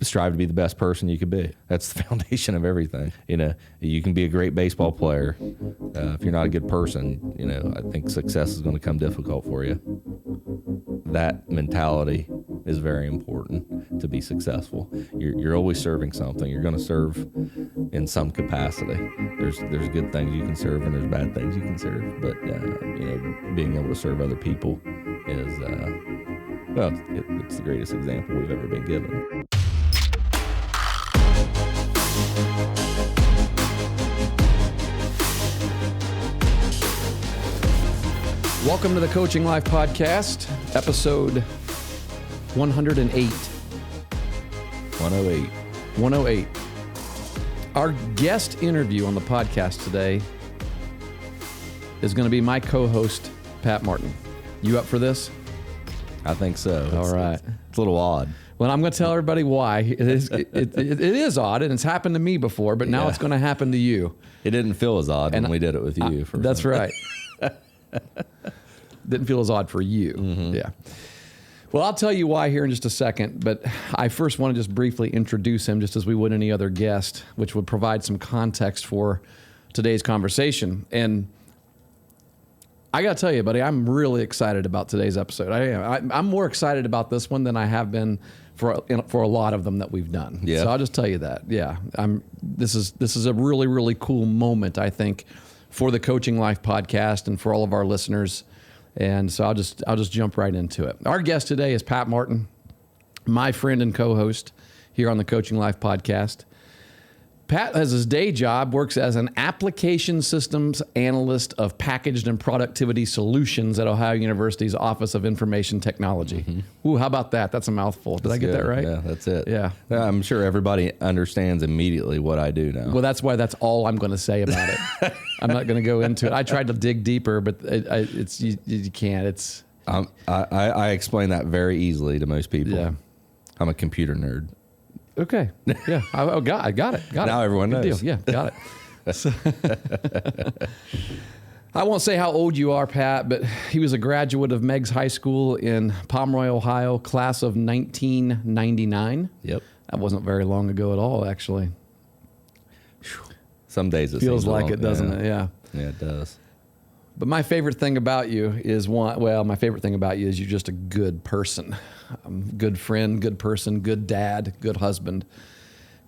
strive to be the best person you could be. That's the foundation of everything. You can be a great baseball player. If you're not a good person, I think success is going to come difficult for you. That mentality is very important to be successful. You're always serving something. You're going to serve in some capacity. There's good things you can serve and there's bad things you can serve. But being able to serve other people is it's the greatest example we've ever been given. Welcome to the Coaching Life Podcast, episode 108. 108. Our guest interview on the podcast today is going to be my co-host, Pat Martin. You up for this? I think so. All right. It's a little odd. Well, I'm going to tell everybody why. It is odd, and it's happened to me before, but now it's going to happen to you. It didn't feel as odd when we did it with you. That's right. Didn't feel as odd for you. Mm-hmm. Yeah. Well, I'll tell you why here in just a second, but I first want to just briefly introduce him just as we would any other guest, which would provide some context for today's conversation. And I got to tell you, buddy, I'm really excited about today's episode. I am. I'm more excited about this one than I have been for a lot of them that we've done. Yeah. So I'll just tell you that. Yeah. This is a really, really cool moment, I think, for the Coaching Life podcast and for all of our listeners. And so I'll just jump right into it. Our guest today is Pat Martin, my friend and co-host here on the Coaching Life podcast. Pat has his day job, works as an application systems analyst of packaged and productivity solutions at Ohio University's Office of Information Technology. Mm-hmm. Ooh, how about that? That's a mouthful. Did I get that right? Yeah, that's it. Yeah. I'm sure everybody understands immediately what I do now. Well, that's why that's all I'm going to say about it. I'm not going to go into it. I tried to dig deeper, but you can't. I explain that very easily to most people. Yeah. I'm a computer nerd. Okay. Yeah. I got it. Now everyone Good knows. Deal. Yeah, got it. I won't say how old you are, Pat, but he was a graduate of Meigs High School in Pomeroy, Ohio, class of 1999. Yep. That wasn't very long ago at all, actually. Some days it feels seems like long. it, doesn't it? Yeah. Yeah, it does. But my favorite thing about you is you're just a good person. Good friend, good person, good dad, good husband,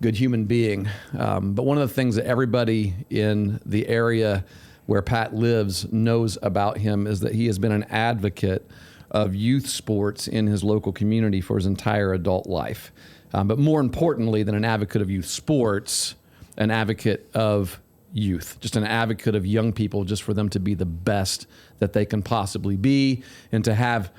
good human being. But one of the things that everybody in the area where Pat lives knows about him is that he has been an advocate of youth sports in his local community for his entire adult life. But more importantly than an advocate of youth sports, an advocate of youth, just an advocate of young people, just for them to be the best that they can possibly be and to have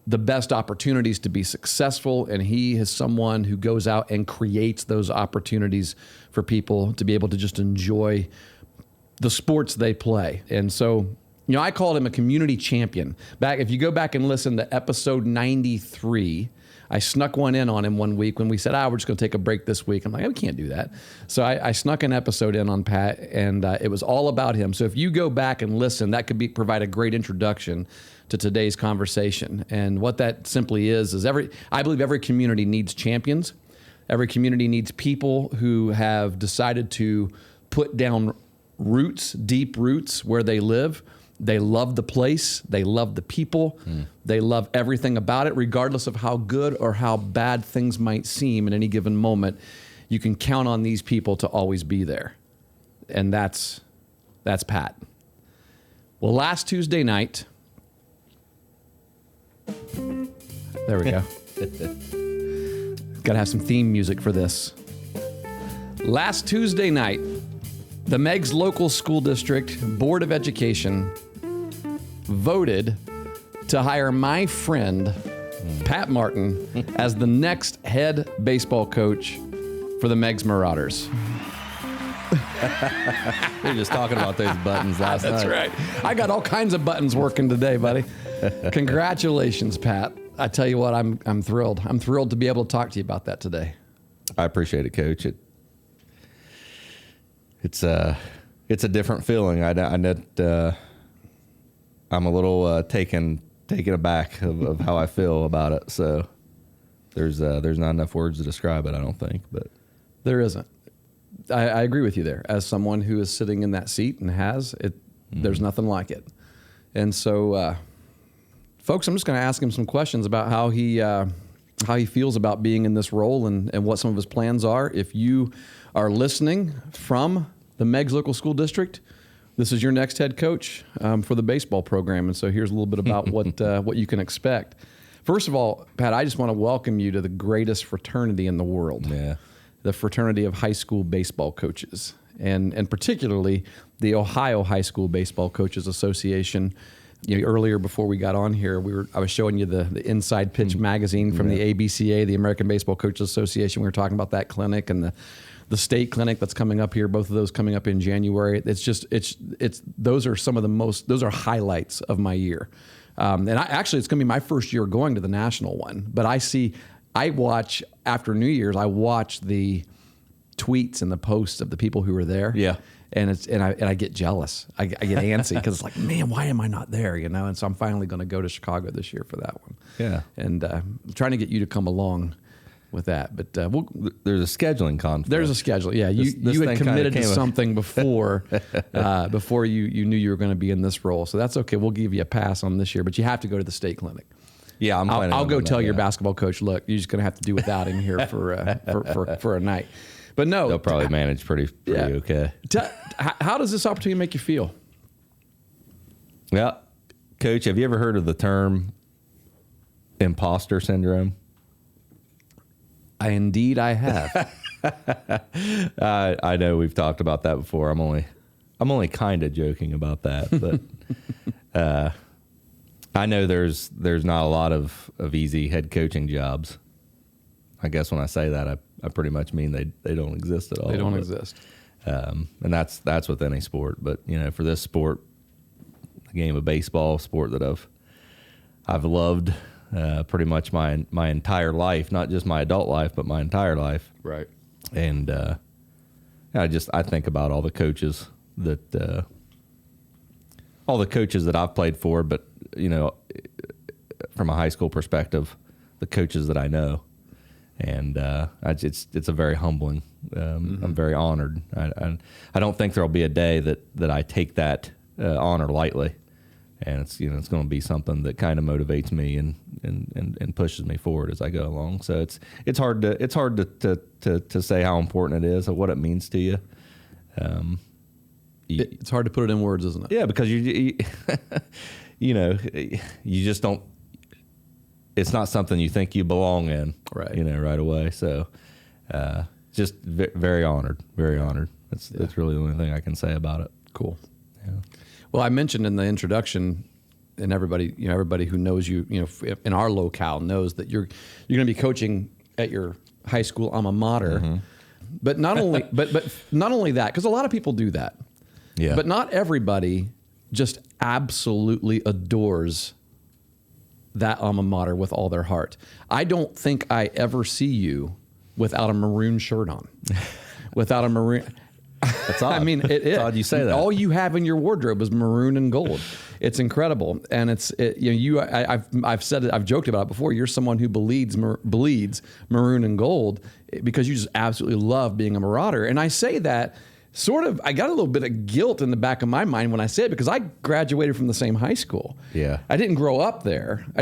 the best opportunities to be successful. And he is someone who goes out and creates those opportunities for people to be able to just enjoy the sports they play. And so, I called him a community champion. If you go back and listen to episode 93, I snuck one in on him one week when we said, we're just going to take a break this week. I'm like, we can't do that. So I snuck an episode in on Pat, and it was all about him. So if you go back and listen, that could provide a great introduction to today's conversation. And what that simply is I believe every community needs champions. Every community needs people who have decided to put down roots, deep roots where they live. They love the place. They love the people. They love everything about it, regardless of how good or how bad things might seem at any given moment. You can count on these people to always be there. And that's Pat. Well, last Tuesday night, there we go. Got to have some theme music for this. Last Tuesday night, the Meigs Local School District Board of Education voted to hire my friend, Pat Martin, as the next head baseball coach for the Meigs Marauders. We were just talking about those buttons last night. That's right. I got all kinds of buttons working today, buddy. Congratulations, Pat. I tell you what, I'm thrilled. I'm thrilled to be able to talk to you about that today. I appreciate it, Coach. It's a different feeling. I'm a little taken aback of how I feel about it. So There's not enough words to describe it, I don't think, but There isn't. I agree with you there. As someone who is sitting in that seat and has it, there's nothing like it. And so, folks, I'm just going to ask him some questions about how he feels about being in this role and what some of his plans are. If you are listening from the Meigs Local School District, this is your next head coach for the baseball program. And so here's a little bit about what you can expect. First of all, Pat, I just want to welcome you to the greatest fraternity in the world. yeah. The fraternity of high school baseball coaches, and particularly the Ohio High School Baseball Coaches Association. You know, earlier before we got on here, I was showing you the Inside Pitch magazine from the ABCA, the American Baseball Coaches Association. We were talking about that clinic and the state clinic that's coming up here. Both of those coming up in January. Those are some of those are highlights of my year. And it's going to be my first year going to the national one, but I watch after New Year's. I watch the tweets and the posts of the people who are there. Yeah, and I get jealous. I get antsy because it's like, man, why am I not there? You know. And so I'm finally going to go to Chicago this year for that one. Yeah, and I'm trying to get you to come along with that. But there's a scheduling conflict. There's a schedule. Yeah, you had committed to something before before you knew you were going to be in this role. So that's okay. We'll give you a pass on this year, but you have to go to the state clinic. Yeah, I'll go tell your basketball coach, look, you're just going to have to do without him here for a night. But no, they'll probably manage pretty okay. How does this opportunity make you feel? Well, Coach, have you ever heard of the term imposter syndrome? Indeed, I have. I know we've talked about that before. I'm only kind of joking about that, but I know there's not a lot of easy head coaching jobs. I guess when I say that, I pretty much mean they don't exist at all. They don't exist. And that's with any sport. But you know, for this sport, the game of baseball, sport that I've loved pretty much my entire life, not just my adult life, but my entire life. Right. And I think about all the coaches that I've played for, but you know, from a high school perspective, the coaches that I know, and it's a very humbling. I'm very honored. I don't think there'll be a day that I take that honor lightly, and it's going to be something that kind of motivates me and pushes me forward as I go along. So it's hard to say how important it is or what it means to you. It's hard to put it in words, isn't it? Yeah, because you you just don't. It's not something you think you belong in, right? Right away. So, just very honored, very honored. That's really the only thing I can say about it. Cool. Yeah. Well, I mentioned in the introduction, and everybody who knows you, in our locale knows that you're going to be coaching at your high school alma mater. Mm-hmm. But not only, but not only that, because a lot of people do that. Yeah. But not everybody just absolutely adores that alma mater with all their heart. I don't think I ever see you without a maroon shirt on. Without a maroon. That's odd. I mean, it's odd you say that. All you have in your wardrobe is maroon and gold. It's incredible, and I've said it. I've joked about it before. You're someone who bleeds maroon and gold because you just absolutely love being a Marauder. And I say that sort of, I got a little bit of guilt in the back of my mind when I say it because I graduated from the same high school. Yeah. I didn't grow up there. I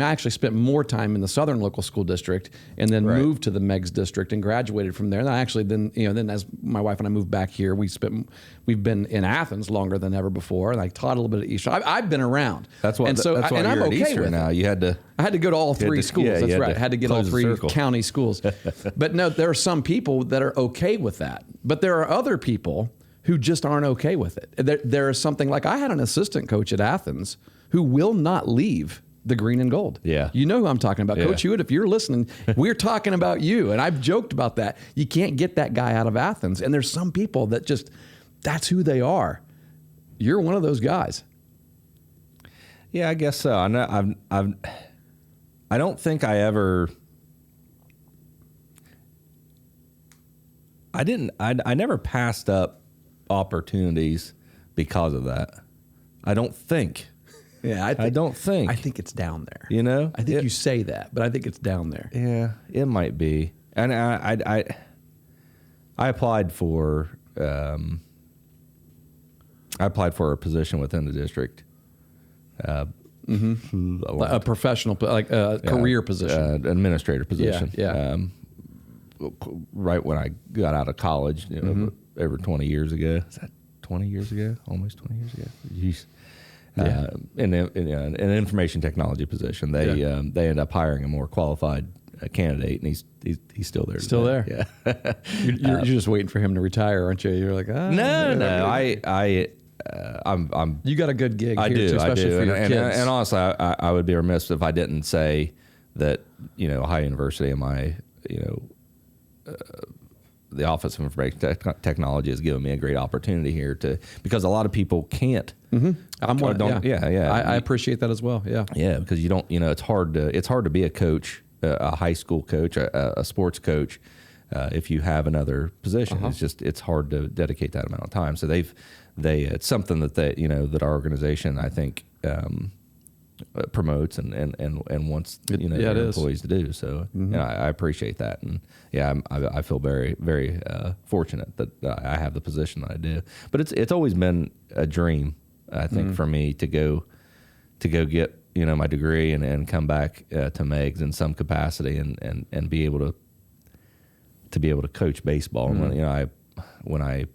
actually spent more time in the Southern Local School District and then moved to the Meigs District and graduated from there. And I actually then as my wife and I moved back here, we've been in Athens longer than ever before. And I taught a little bit at Eastern. I've been around. That's why you're at Eastern now. You had to. I had to go to all three schools. That's right. I had to get all three county schools. But no, there are some people that are okay with that. But there are other people who just aren't okay with it. There is something like I had an assistant coach at Athens who will not leave the green and gold. Yeah. You know who I'm talking about. Yeah. Coach Hewitt, if you're listening, we're talking about you. And I've joked about that. You can't get that guy out of Athens. And there's some people that just, that's who they are. You're one of those guys. Yeah, I guess so. I don't think I ever. I never passed up opportunities because of that. I don't think. Yeah, I don't think. I think it's down there. You know, I think you say that, but I think it's down there. Yeah, it might be. And I applied for a position within the district. A professional, like a career position, administrator position. Yeah. Right when I got out of college, over 20 years ago. Is that 20 years ago? Almost 20 years ago. Jeez. In an information technology position, they end up hiring a more qualified candidate, and he's still there. Still today. there. Yeah. you're just waiting for him to retire, aren't you? You're like, no. I'm. You got a good gig. I here do. too, especially I do. for your kids. And honestly, I would be remiss if I didn't say that Ohio University and my the Office of Information Technology has given me a great opportunity here because a lot of people can't. I appreciate that as well. Yeah. Yeah, because you don't. It's hard to be a coach, a high school coach, a sports coach. If you have another position, it's hard to dedicate that amount of time. So it's something that our organization, I think, promotes and wants their employees to do. So I appreciate that, and I feel very, very fortunate that I have the position that I do. But it's always been a dream, I think, for me to go get my degree and come back to Meigs in some capacity and be able to coach baseball. And when I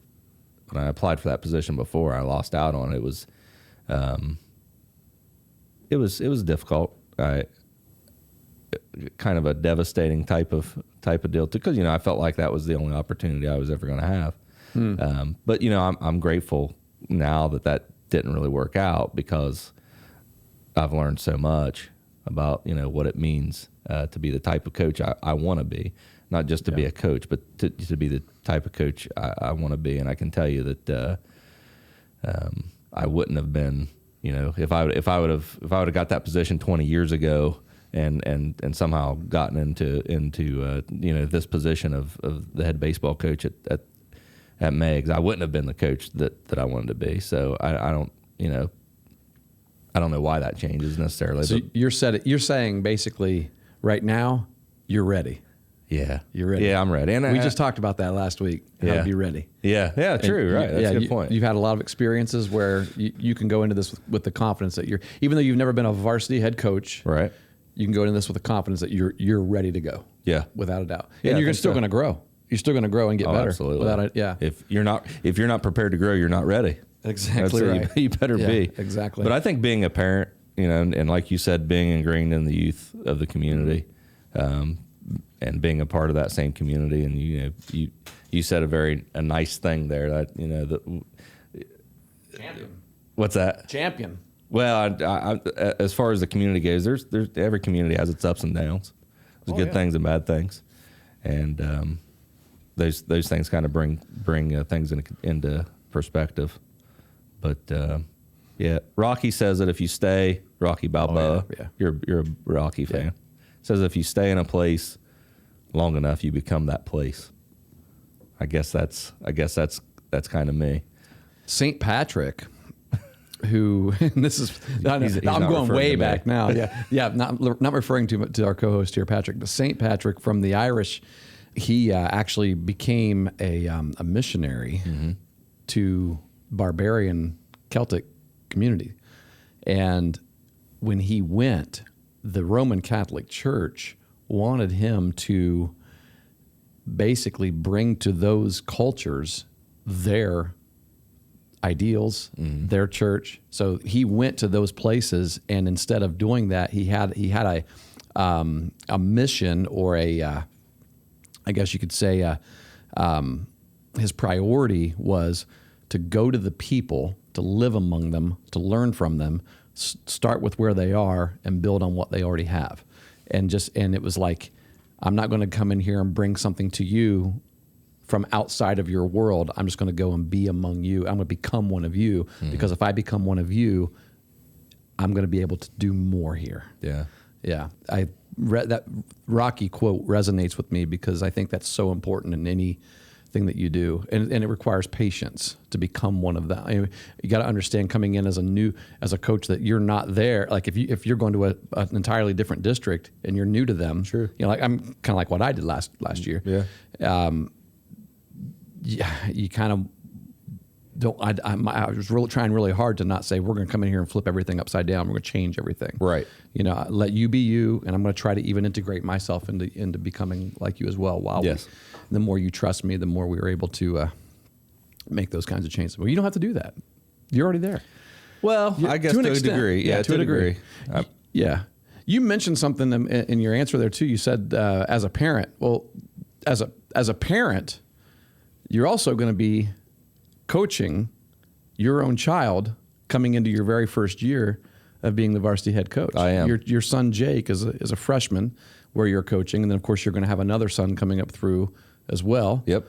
applied for that position before, I lost out on it. It was difficult. Kind of a devastating type of deal too, because I felt like that was the only opportunity I was ever going to have. But I'm grateful now that didn't really work out, because I've learned so much about what it means to be the type of coach I want to be. Not just to be a coach, but to be the type of coach I want to be. And I can tell you that I wouldn't have been, if I would have got that position 20 years ago and somehow gotten into this position of the head baseball coach at Meigs, I wouldn't have been the coach that I wanted to be. So I don't know why that changes necessarily. So you're saying basically right now you're ready. Yeah. You're ready. Yeah, I'm ready. And we just talked about that last week, how to be ready. Yeah, true, right. That's a good point. You've had a lot of experiences where you can go into this with the confidence that even though you've never been a varsity head coach, right, you can go into this with the confidence that you're ready to go. Yeah. Without a doubt. Yeah, and you're still going to grow. You're still going to grow and get better. Absolutely. If you're not prepared to grow, you're not ready. Exactly right. You better be. Exactly. But I think being a parent, and like you said, being ingrained in the youth of the community, and being a part of that same community, and you said a nice thing there that champion. What's that? Champion. Well, I, as far as the community goes, there's every community has its ups and downs. There's good things and bad things, and those things kind of bring things into perspective. But Rocky says that if you stay, Rocky Balboa, you're a Rocky fan. Says if you stay in a place long enough, you become that place. I guess that's kind of me. St. Patrick, who this is I'm going way back now. Not referring to our co-host here, Patrick, but St. Patrick from the Irish. He actually became a missionary to barbarian Celtic community, and when he went, the Roman Catholic Church wanted him to basically bring to those cultures their ideals, their church. So he went to those places, and instead of doing that, he had a mission, or I guess you could say his priority was to go to the people, to live among them, to learn from them, start with where they are and build on what they already have. And it was like, I'm not going to come in here and bring something to you from outside of your world. I'm just going to go and be among you. I'm going to become one of you, because if I become one of you, I'm going to be able to do more here. Yeah. Yeah. I read that Rocky quote resonates with me, because I think that's so important in anything thing that you do, and it requires patience to become one of them. You got to understand coming in as a coach that you're not there. Like if you're going to an entirely different district and you're new to them, sure. Like I'm kind of like what I did last year. Yeah. You kind of don't. I was really trying really hard to not say we're going to come in here and flip everything upside down. We're going to change everything. Right. Let you be you, and I'm going to try to even integrate myself into becoming like you as well. Yes. The more you trust me, the more we were able to make those kinds of changes. Well, you don't have to do that. You're already there. Well, I guess to a degree. Yeah, to a degree. Yeah. You mentioned something in your answer there too. You said as a parent. Well, as a parent, you're also going to be coaching your own child coming into your very first year of being the varsity head coach. I am. Your son Jake is a freshman where you're coaching, and then of course you're going to have another son coming up through as well. Yep.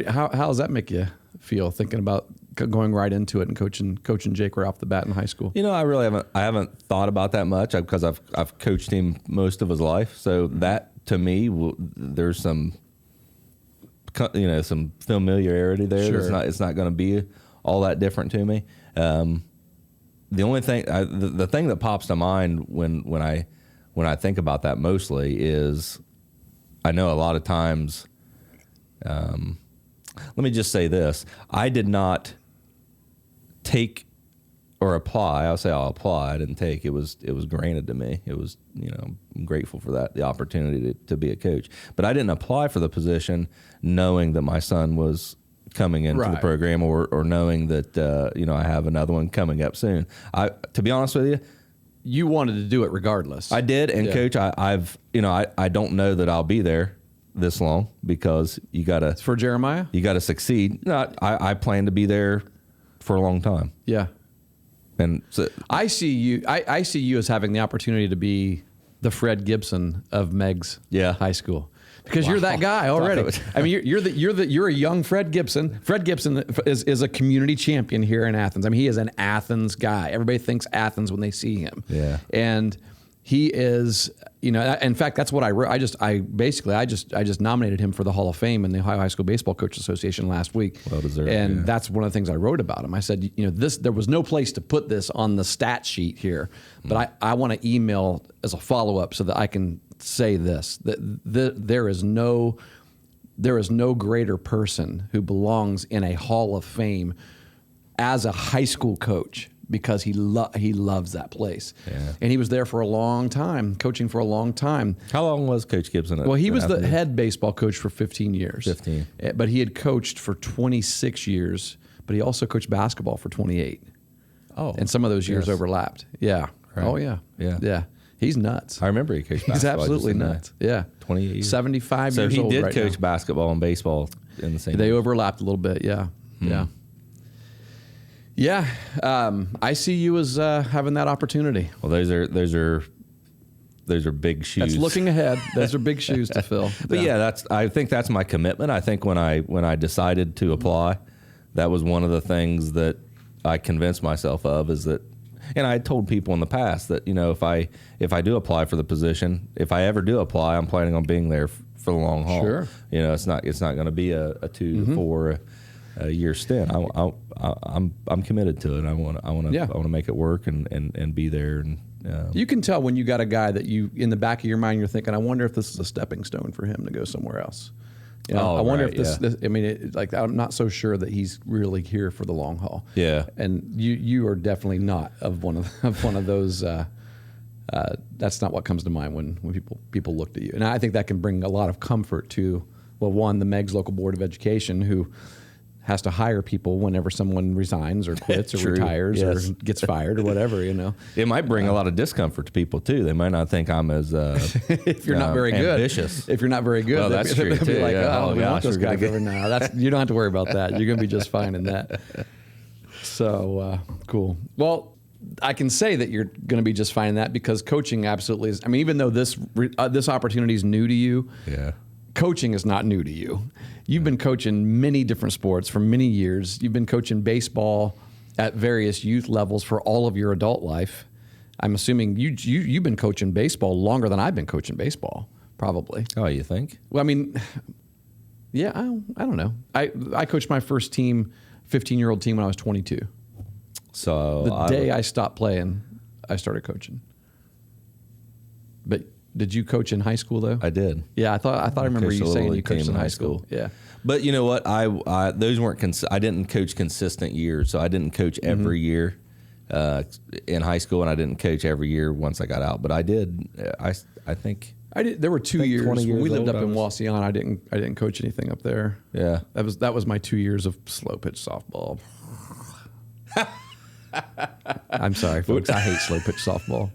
How does that make you feel thinking about going right into it and coaching Jake right off the bat in high school? I haven't thought about that much because I've coached him most of his life. So that to me, there's some familiarity there. Sure. It's not going to be all that different to me. The only thing, the thing that pops to mind when I think about that mostly is, I know a lot of times. Let me just say this: I did not take or apply. I'll say I'll apply. I didn't take. It was granted to me. It was, I'm grateful for that, the opportunity to be a coach. But I didn't apply for the position knowing that my son was coming into the program or knowing that, I have another one coming up soon. To be honest with you, you wanted to do it regardless. I did. And Coach, I don't know that I'll be there this long because you got to, for Jeremiah, you got to succeed. No, I plan to be there for a long time. Yeah. And so, I see you as having the opportunity to be the Fred Gibson of Meg's high school, because you're that guy already. I mean, you're a young Fred Gibson. Fred Gibson is a community champion here in Athens. I mean, he is an Athens guy. Everybody thinks Athens when they see him. Yeah. And he is, in fact, that's what I wrote. I just nominated him for the Hall of Fame in the Ohio High School Baseball Coaches Association last week. Well deserved. And that's one of the things I wrote about him. I said, there was no place to put this on the stat sheet here, but I want to email as a follow-up so that I can say this, that there is no greater person who belongs in a Hall of Fame as a high school coach, because he loves that place. Yeah. And he was there for a long time, coaching for a long time. How long was Coach Gibson? Well, he was the head baseball coach for 15 years. 15. But he had coached for 26 years, but he also coached basketball for 28. Oh. And some of those years overlapped. Yeah. Right. Oh, yeah. Yeah. Yeah. He's nuts. I remember he coached basketball. He's absolutely nuts. Yeah. 28 years. 75 so years old. So he right did coach now. basketball and baseball in the same They year. overlapped a little bit. Yeah. Yeah. Yeah, I see you as having that opportunity. Well, those are big shoes. That's looking ahead. Those are big shoes to fill. But I think that's my commitment. I think when I decided to apply, that was one of the things that I convinced myself of, is that, and I had told people in the past that, if I do apply for the position, if I ever do apply, I'm planning on being there for the long haul. Sure. It's not going to be a 2 to 4 year stint. I'm committed to it. I want to make it work and be there. And you can tell when you got a guy that you, in the back of your mind, you're thinking, I wonder if this is a stepping stone for him to go somewhere else. I wonder if this. I mean, I'm not so sure that he's really here for the long haul. Yeah. And you are definitely not of one of those. That's not what comes to mind when people looked at you. And I think that can bring a lot of comfort to, well, one, the Meg's local board of education, who has to hire people whenever someone resigns or quits or retires or gets fired or whatever, It might bring a lot of discomfort to people too. They might not think I'm as if you're not very ambitious. Good. If you're not very good, well, that's true they'll be too. like, Yeah. we want this guy over now. You don't have to worry about that. You're going to be just fine in that. So cool. Well, I can say that you're going to be just fine in that, because coaching absolutely is. I mean, even though this opportunity is new to you, coaching is not new to you. You've been coaching many different sports for many years. You've been coaching baseball at various youth levels for all of your adult life. I'm assuming you've been coaching baseball longer than I've been coaching baseball, probably. Oh, you think? Well, I mean, Yeah, I don't know. I coached my first team, 15-year-old team, when I was 22. So The day I stopped playing, I started coaching. But did you coach in high school though? I did. Yeah, I thought I remember coached a you little saying you league coached team in high school. Yeah. But you know what? I those weren't. I didn't coach consistent years, so I didn't coach every year in high school, and I didn't coach every year once I got out. But I did. I think I did. There were 2 years 20 when years we lived old, up in I was- Wasion. I didn't coach anything up there. Yeah. That was my 2 years of slow pitch softball. I'm sorry, folks. I hate slow pitch softball.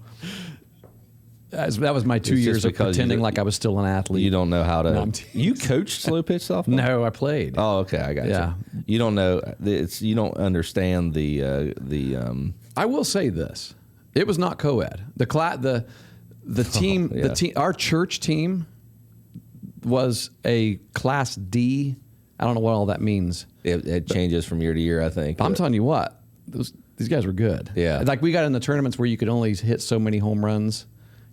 That was my 2 It's just years of because pretending you- like I was still an athlete. You don't know how to. No, I'm teasing. You coached slow pitch softball? No, I played. Oh, okay. I got Yeah. you. You don't know. You don't understand the. I will say this: it was not co-ed. The team, yeah. our church team was a Class D. I don't know what all that means. It changes from year to year, I think. But I'm telling you what, these guys were good. Yeah. Like we got in the tournaments where you could only hit so many home runs.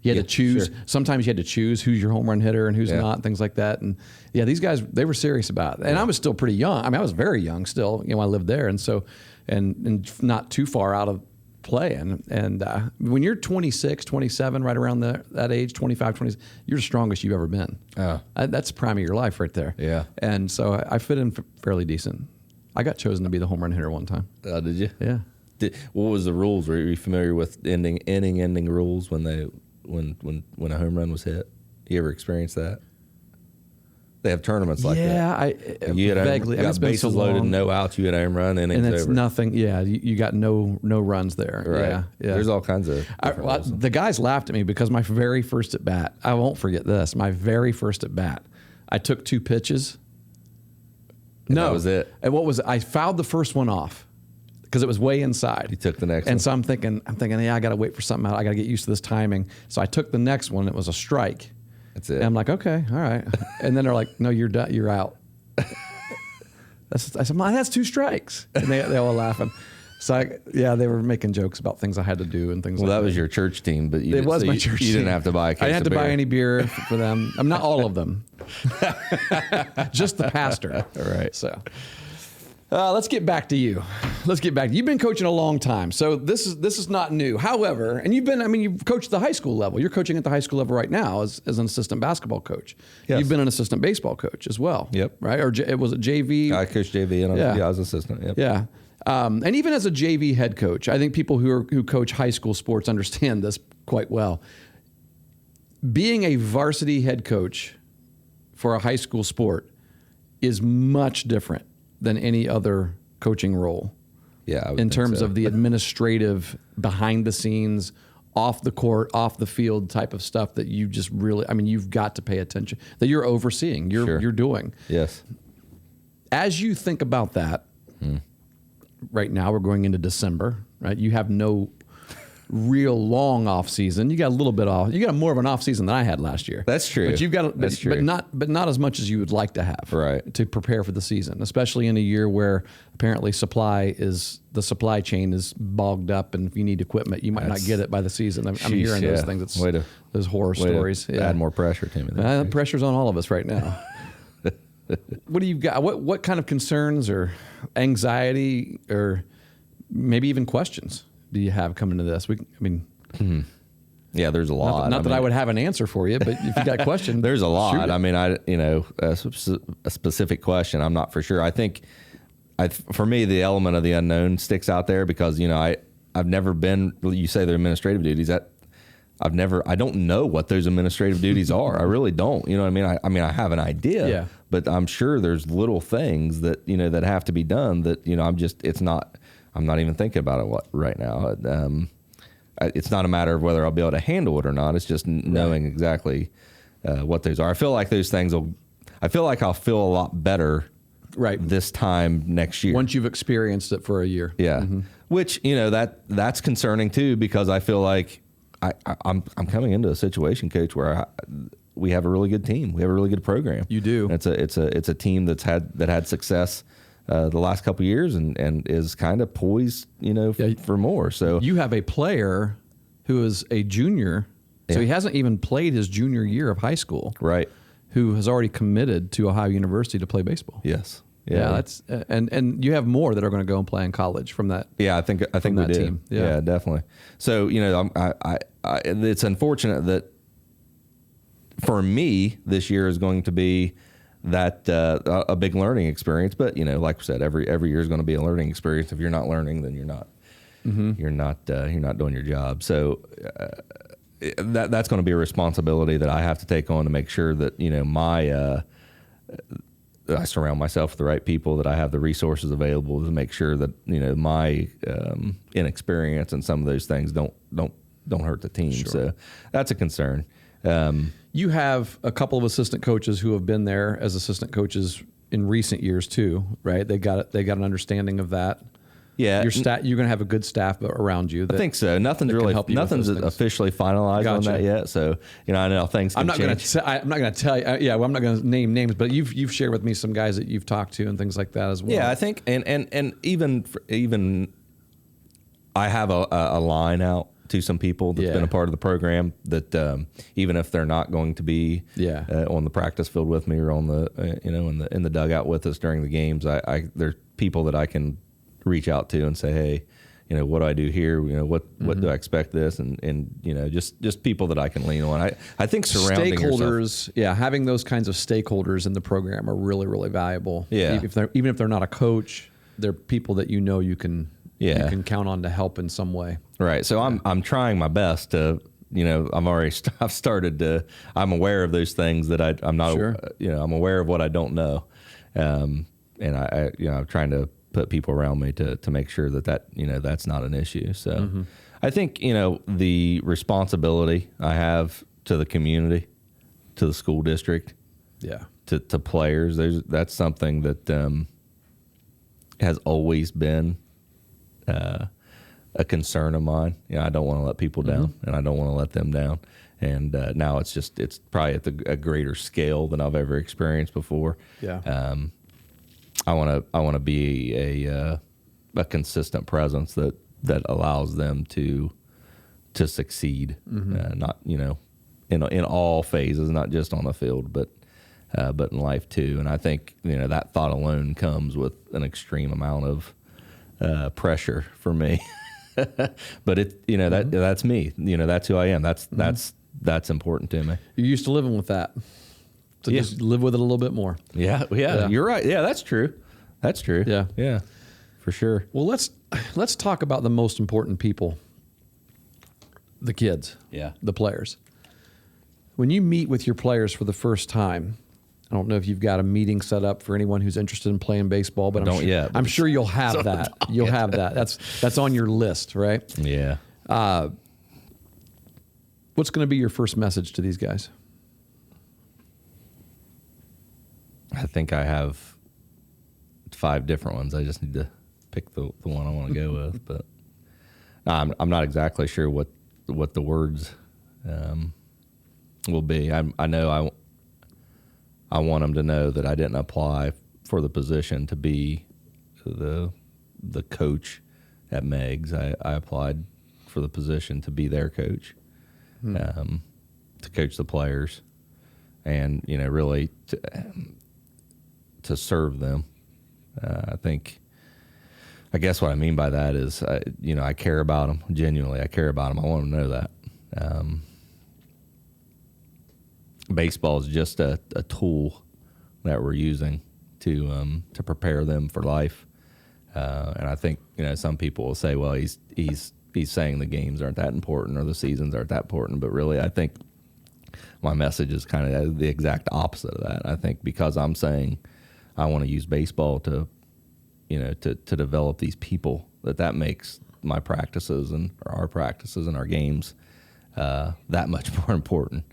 You had to choose. sure. Sometimes you had to choose who's your home run hitter and who's Yeah. not, and things like that. And yeah, these guys, they were serious about it. And I was still pretty young. I mean, I was very young still. I lived there, and so, and not too far out of playing. And when you're 26, 27, right around that age, 25, 20, you're the strongest you've ever been. Oh. That's the prime of your life right there. Yeah. And so I fit in fairly decent. I got chosen to be the home run hitter one time. Did you? Yeah. What was the rules? Were you familiar with ending rules when a home run was hit? You ever experienced that? They have tournaments like that. Yeah, You had vaguely. got It's been bases so loaded, long. no outs. You had a home run, innings And it's over. nothing. Yeah, you got no runs there. Right. Yeah, yeah. There's all kinds of. The guys laughed at me because my very first at bat, I won't forget this. My very first at bat, I took 2 pitches. No, that was it? And what was it? I fouled the first one off because it was way inside. You took the next and one. so I'm thinking, yeah, I got to wait for something out. I got to get used to this timing. So I took the next one. It was a strike. That's it. And I'm like, okay, all right. And then they're like, no, you're done. You're out. I said, Mom, that's 2 strikes. And they all laughing. So they were making jokes about things I had to do and things Well, like that. that was your church team, but It was my church You didn't team. have to buy a case I didn't have of to buy beer. any beer for them. I'm not all of them. Just the pastor. All right. So let's get back to you. You've been coaching a long time, so this is not new. However, and you've coached the high school level. You're coaching at the high school level right now as an assistant basketball coach. Yes. You've been an assistant baseball coach as well. Yep. Right? Or was it JV? I coached JV and Yeah. I was assistant. Yep. Yeah. And even as a JV head coach, I think people who coach high school sports understand this quite well. Being a varsity head coach for a high school sport is much different than any other coaching role. Yeah. I would In think terms so. of the administrative, behind the scenes, off the court, off the field type of stuff that you just really, you've got to pay attention, that you're overseeing, Sure. you're doing. Yes. As you think about that, right now we're going into December, right? You have no real long off season. You got a little bit off. You got more of an off season than I had last year. That's true. But you've got, That's true. but not as much as you would like to have, Right. To prepare for the season, especially in a year where apparently the supply chain is bogged up, and if you need equipment, you might not get it by the season. I'm hearing those things. It's those horror stories. Add more pressure to me. Then. Pressure's on all of us right now. What do you got? What kind of concerns or anxiety or maybe even questions do you have coming to this? Yeah, there's a lot. Not that I would have an answer for you, but if you got questions, There's a lot. shoot it. A specific question, I'm not for sure. I think, for me, the element of the unknown sticks out there because I've never been. You say they're administrative duties. I don't know what those administrative duties are. I really don't. You know what I mean? I have an idea. Yeah. But I'm sure there's little things that that have to be done that I'm not even thinking about it right now. It's not a matter of whether I'll be able to handle it or not. It's just knowing exactly what those are. I feel like those things I'll feel a lot better this time next year. Once you've experienced it for a year. Yeah. Which, that's concerning too, because I feel like I'm coming into a situation, Coach, where we have a really good team. We have a really good program. You do. It's a team that had success the last couple of years and is kind of poised, for more. So You have a player who is a junior, so he hasn't even played his junior year of high school. right. who has already committed to Ohio University to play baseball. Yes. Yeah, that's and you have more that are going to go and play in college from that. Yeah, I think we that do. team. Yeah, definitely. So it's unfortunate that for me this year is going to be that a big learning experience. But like we said, every year is going to be a learning experience. If you're not learning, then you're not doing your job. So that's going to be a responsibility that I have to take on to make sure that I surround myself with the right people, that I have the resources available to make sure that my inexperience and some of those things don't hurt the team. Sure. So that's a concern. You have a couple of assistant coaches who have been there as assistant coaches in recent years too, right? They got an understanding of that. Yeah, you're going to have a good staff around you. I think so. Nothing's officially finalized on that yet. So I know things can change. I'm not going to tell you. I'm not going to name names, but you've shared with me some guys that you've talked to and things like that as well. Yeah, I think, and even I have a line out to some people that's been a part of the program that even if they're not going to be on the practice field with me or on the in the dugout with us during the games, there's people that I can reach out to and say, hey, what do I do here? What do I expect this? And just people that I can lean on. I think surrounding stakeholders, having those kinds of stakeholders in the program are really, really valuable. Yeah. Even if they're not a coach, they're people that you can count on to help in some way. Right. So I'm trying my best to, I've started to, I'm aware of those things that I'm not, Sure. I'm aware of what I don't know. And I'm trying to put people around me to make sure that that's not an issue. So I think, the responsibility I have to the community, to the school district, to players, that's something that has always been a concern of mine. I don't want to let people down, and I don't want to let them down. And now it's probably at a greater scale than I've ever experienced before. Yeah. I want to be a consistent presence that allows them to succeed, not in all phases, not just on the field, but in life too. And I think that thought alone comes with an extreme amount of pressure for me. But that's me. That's who I am. That's important to me. You're used to living with that. So just live with it a little bit more. Yeah, you're right. Yeah, that's true. Yeah, for sure. Well, let's talk about the most important people, the kids, the players. When you meet with your players for the first time, I don't know if you've got a meeting set up for anyone who's interested in playing baseball, but I'm sure you'll have that. You'll have that. That's on your list, right? Yeah. What's going to be your first message to these guys? I think I have 5 different ones. I just need to pick the one I want to go with. But I'm not exactly sure what the words will be. I know I want them to know that I didn't apply for the position to be the coach at Meg's. I applied for the position to be their coach, to coach the players, and really to serve them. I guess what I mean by that is, I care about them genuinely. I care about them. I want them to know that. Baseball is just a tool that we're using to prepare them for life. And I think some people will say, well, he's saying the games aren't that important or the seasons aren't that important, but really I think my message is kind of the exact opposite of that. I think because I'm saying I want to use baseball to develop these people, that makes my practices and our practices and our games that much more important.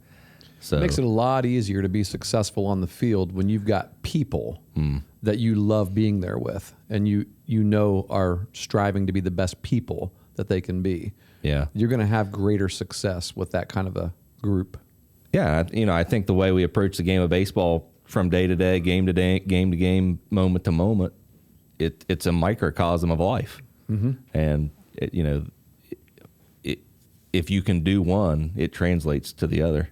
So it makes it a lot easier to be successful on the field when you've got people that you love being there with, and you are striving to be the best people that they can be. Yeah, you're going to have greater success with that kind of a group. Yeah, I think the way we approach the game of baseball from day to day, game to game, moment to moment, it's a microcosm of life. And if you can do one, it translates to the other.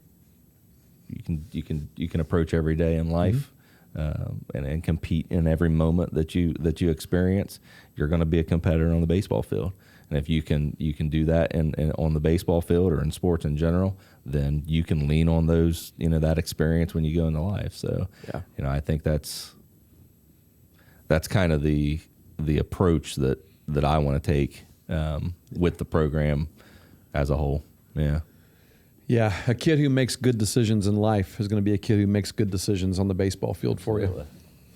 you can approach every day in life, and compete in every moment that you experience. You're going to be a competitor on the baseball field, and if you can do that and on the baseball field or in sports in general, then you can lean on those that experience when you go into life. So I think that's kind of the approach that I want to take with the program as a whole. Yeah, a kid who makes good decisions in life is going to be a kid who makes good decisions on the baseball field for you.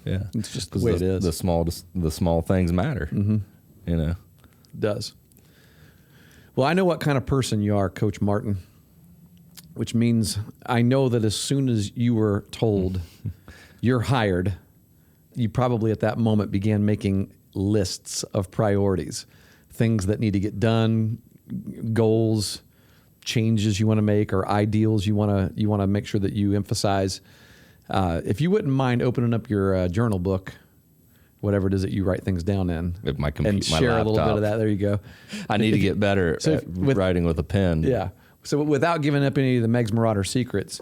Yeah, it's just the way it is. The small things matter. It does. Well, I know what kind of person you are, Coach Martin, which means I know that as soon as you were told you're hired, you probably at that moment began making lists of priorities, things that need to get done, goals, changes you want to make, or ideals you want to make sure that you emphasize. If you wouldn't mind opening up your journal book, whatever it is that you write things down in, and share a little bit of that. There you go. I need to get better at writing with a pen. Yeah. So without giving up any of the Megs Marauder secrets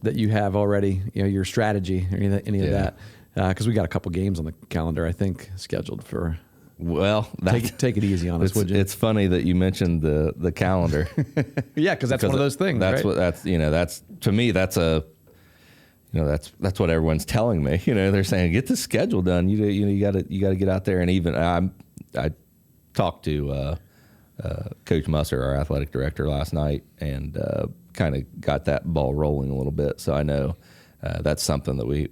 that you have already, your strategy or any of that, because we got a couple games on the calendar, I think, scheduled for. Well, take it easy on us, would you? It's funny that you mentioned the calendar. Yeah, because that's one of those things. That's right? That's to me that's what everyone's telling me. They're saying get the schedule done. You got to get out there, and even I talked to Coach Musser, our athletic director, last night, and kind of got that ball rolling a little bit. So I know. That's something that we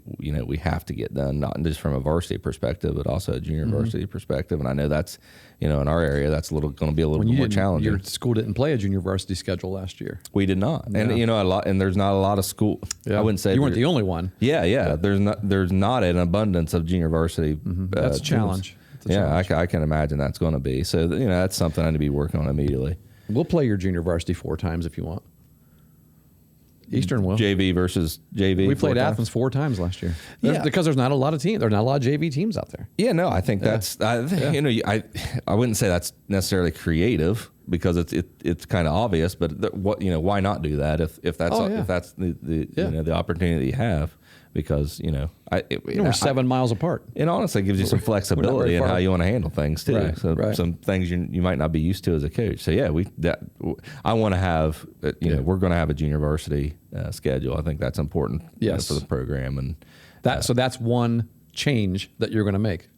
have to get done, not just from a varsity perspective, but also a junior varsity perspective. And I know that's, in our area, that's going to be a little bit more challenging. Your school didn't play a junior varsity schedule last year. We did not, and a lot, and there's not a lot of school. Yeah. I wouldn't say you weren't the only one. Yeah. There's not an abundance of junior varsity. That's a challenge. I can imagine that's going to be. So that's something I need to be working on immediately. We'll play your junior varsity 4 times if you want. Eastern will. JV versus JV. We played Athens 4 times last year. Because there's not a lot of teams. There's not a lot of JV teams out there. Yeah, no, I think that's. I wouldn't say that's necessarily creative because it's kind of obvious. But why not do that if that's the opportunity that you have? Because we're 7 miles apart. It honestly gives you some flexibility in how you want to handle things too. Right. Some things you might not be used to as a coach. So I want to have we're going to have a junior varsity schedule. I think that's important for the program, and so that's one change that you're going to make.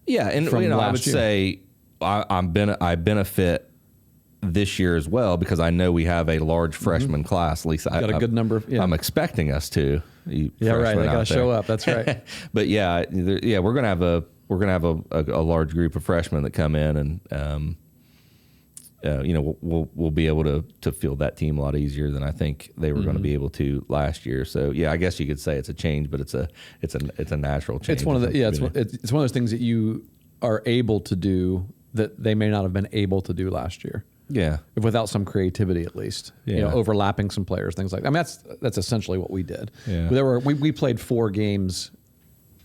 Yeah, and I would say I benefit this year as well because I know we have a large freshman class. At least got a good number. I'm expecting us to. Yeah, right. They got to show up. That's right. But we're gonna have a large group of freshmen that come in, and we'll be able to field that team a lot easier than I think they were going to be able to last year. So I guess you could say it's a change, but it's a natural change. It's one of the it's one of those things that you are able to do that they may not have been able to do last year. Yeah, without some creativity, at least. Overlapping some players, things like that. I mean, that's essentially what we did. Yeah. We played 4 games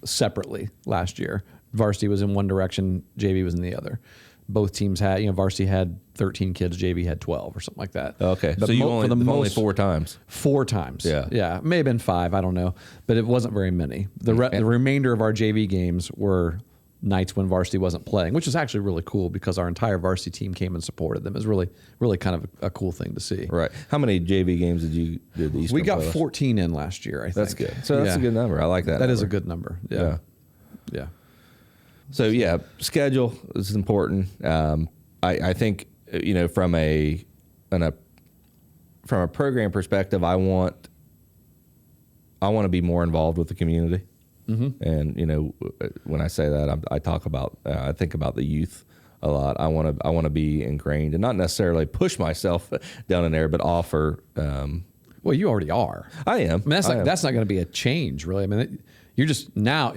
separately last year. Varsity was in one direction, JV was in the other. Both teams had, varsity had 13 kids, JV had 12 or something like that. Okay, but so you only 4 times. 4 times. Yeah, may have been 5, I don't know, but it wasn't very many. The remainder of our JV games were nights when varsity wasn't playing, which is actually really cool because our entire varsity team came and supported them. It was really, really kind of a cool thing to see. Right. How many JV games did the Eastern We got 14 in last year, I think. That's good. So that's a good number. I like that. That is a good number. Yeah. So schedule is important. I think from a program perspective, I want to be more involved with the community. Mm-hmm. And when I say that, I think about the youth a lot. I want to be ingrained and not necessarily push myself down in there, but offer. Well, you already are. I am. I mean, that's not going to be a change, really. I mean, you're just now.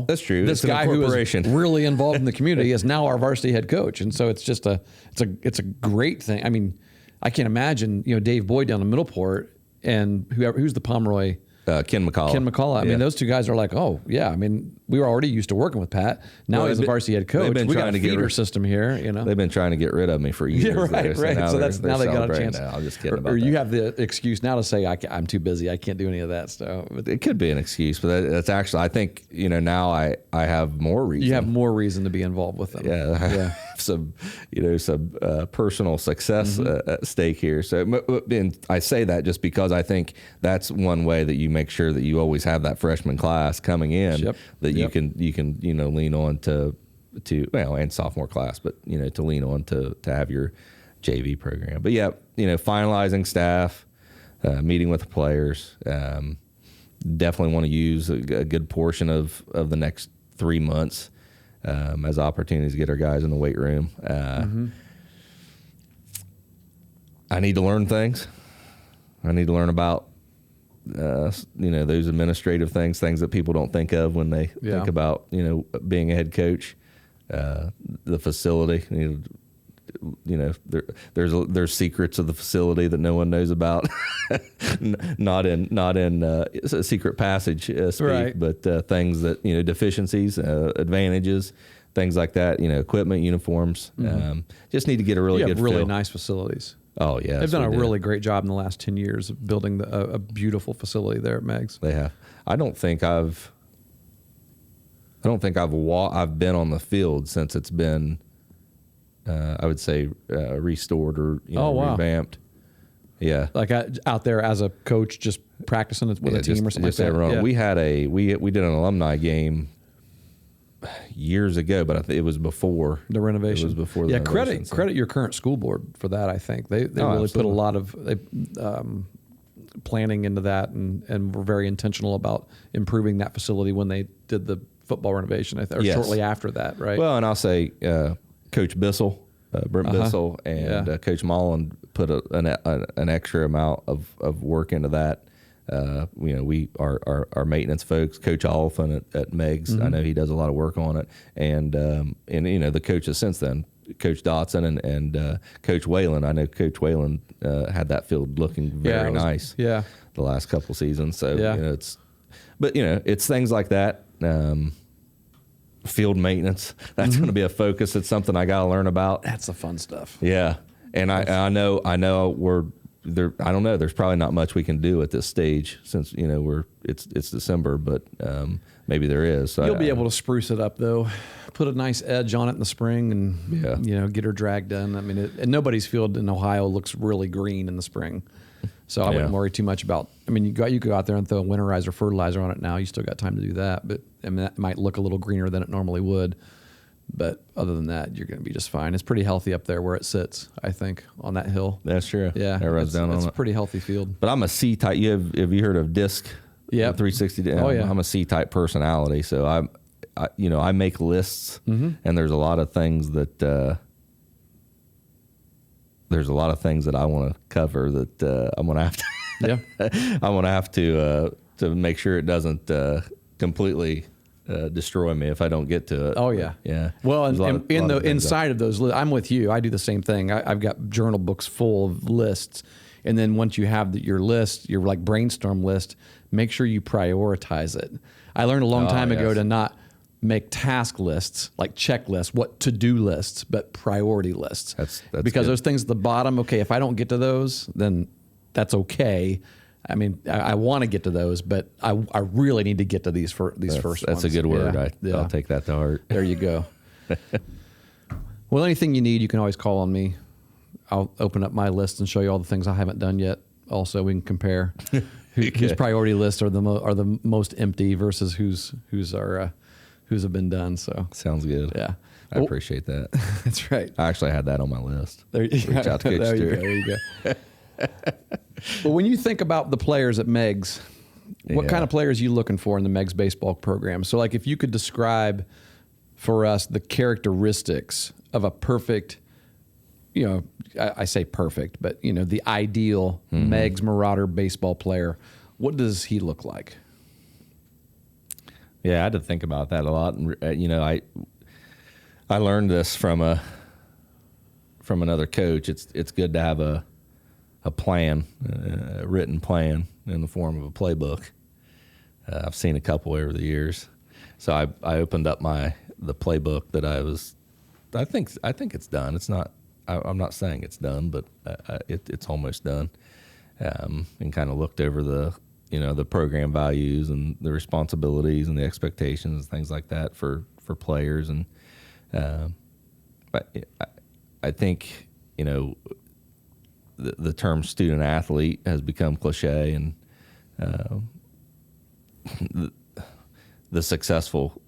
That's true. This guy who is really involved in the community is now our varsity head coach, and so it's just it's a great thing. I mean, I can't imagine Dave Boyd down in Middleport and who's the Pomeroy. Ken McCullough. Ken McCullough. I Yeah. mean, those two guys are like, oh yeah. I mean, we were already used to working with Pat. Now he's a varsity head coach. been We got trying a to get feeder rid- system here. You know, They've been trying to get rid of me for years. yeah, right, there, right. So they're now they got a celebrating chance. now. I'm just kidding about or that. you have the excuse now to say I'm too busy. I can't do any of that stuff. But It could be an excuse, but that's actually, I think, now I have more reason. you have more reason to be involved with them. Yeah, I have some personal success at stake here. So, and I say that just because I think that's one way that you make sure that you always have that freshman class coming in that you can lean on to and sophomore class, but to lean on to have your JV program. But yeah, finalizing staff, meeting with the players. Definitely want to use a good portion of the next 3 months as opportunities to get our guys in the weight room. I need to learn things. I need to learn about those administrative things that people don't think of when they think about being a head coach. The facility, there's secrets of the facility that no one knows about. not in secret passage speak, Right. but things that deficiencies, advantages, things like that. Equipment, uniforms. Just need to get a really good really feel. nice facilities. Oh yeah, They've done a really great job in the last 10 years of building a beautiful facility there at Meg's. They have. I don't think I've been on the field since it's been, I would say, restored or revamped. Yeah, Like out there as a coach, just practicing with a team or something like that. Everyone. Yeah. We had we did an alumni game years ago, but I think it was before The renovation. It was before the renovation, credit your current school board for that. I think they really put a lot of planning into that and were very intentional about improving that facility when they did the football renovation. Or shortly after that, right? Well, and I'll say Coach Bissell, Brent Bissell, and Coach Mullen put an extra amount of work into that. Our maintenance folks, Coach Oliphant at Meg's, I know he does a lot of work on it, and the coaches since then, Coach Dotson and Coach Whalen. I know Coach Whalen had that field looking very nice. Yeah, the last couple seasons. So it's things like that. Field maintenance, that's going to be a focus. It's something I got to learn about. that's the fun stuff. Yeah, and I know we're there. I don't know. There's probably not much we can do at this stage since it's December, but maybe there is. So You'll be able to spruce it up though, put a nice edge on it in the spring, and get her drag done. I mean, and nobody's field in Ohio looks really green in the spring, so I wouldn't worry too much about. I mean, you go out there and throw winterizer fertilizer on it now. You still got time to do that, but I mean that might look a little greener than it normally would. But other than that, you're going to be just fine. It's pretty healthy up there where it sits, I think, on that hill. That's true. Yeah, everyone's down on it. It's a pretty healthy field. But I'm a C-type. Have you heard of DISC? Yeah, 360. Oh yeah. I'm a C-type personality, so I make lists, and there's a lot of things that I want to cover that I'm going to have to. I'm going to have to make sure it doesn't completely destroy me if I don't get to it. Oh yeah, yeah. Well, and inside of those lists, I'm with you. I do the same thing. I've got journal books full of lists, and then once you have your list, your like brainstorm list, make sure you prioritize it. I learned a long time ago to not make task lists like checklists, what to-do lists, but priority lists. That's because good. those things at the bottom. Okay, if I don't get to those, then that's okay. I mean, I want to get to those, but I really need to get to these first ones. That's a good word. I'll take that to heart. There you go. Well, anything you need, you can always call on me. I'll open up my list and show you all the things I haven't done yet. Also, we can compare whose priority lists are the most empty versus whose have been done. So sounds good. Yeah, I appreciate that. That's right. I actually had that on my list. There you Reach out to Coach Stewart. There you go. Well, when you think about the players at Meg's, what kind of players are you looking for in the Meg's baseball program? So, like, if you could describe for us the characteristics of a perfect, I say perfect, but, the ideal Meg's Marauder baseball player, what does he look like? Yeah, I had to think about that a lot. And, I learned this from another coach. It's good to have a plan, a written plan in the form of a playbook. I've seen a couple over the years. So I opened up the playbook that I think it's done. It's not. I'm not saying it's done, but it's almost done. And kind of looked over the program values and the responsibilities and the expectations and things like that for players. And but I think the term student athlete has become cliche, and the successful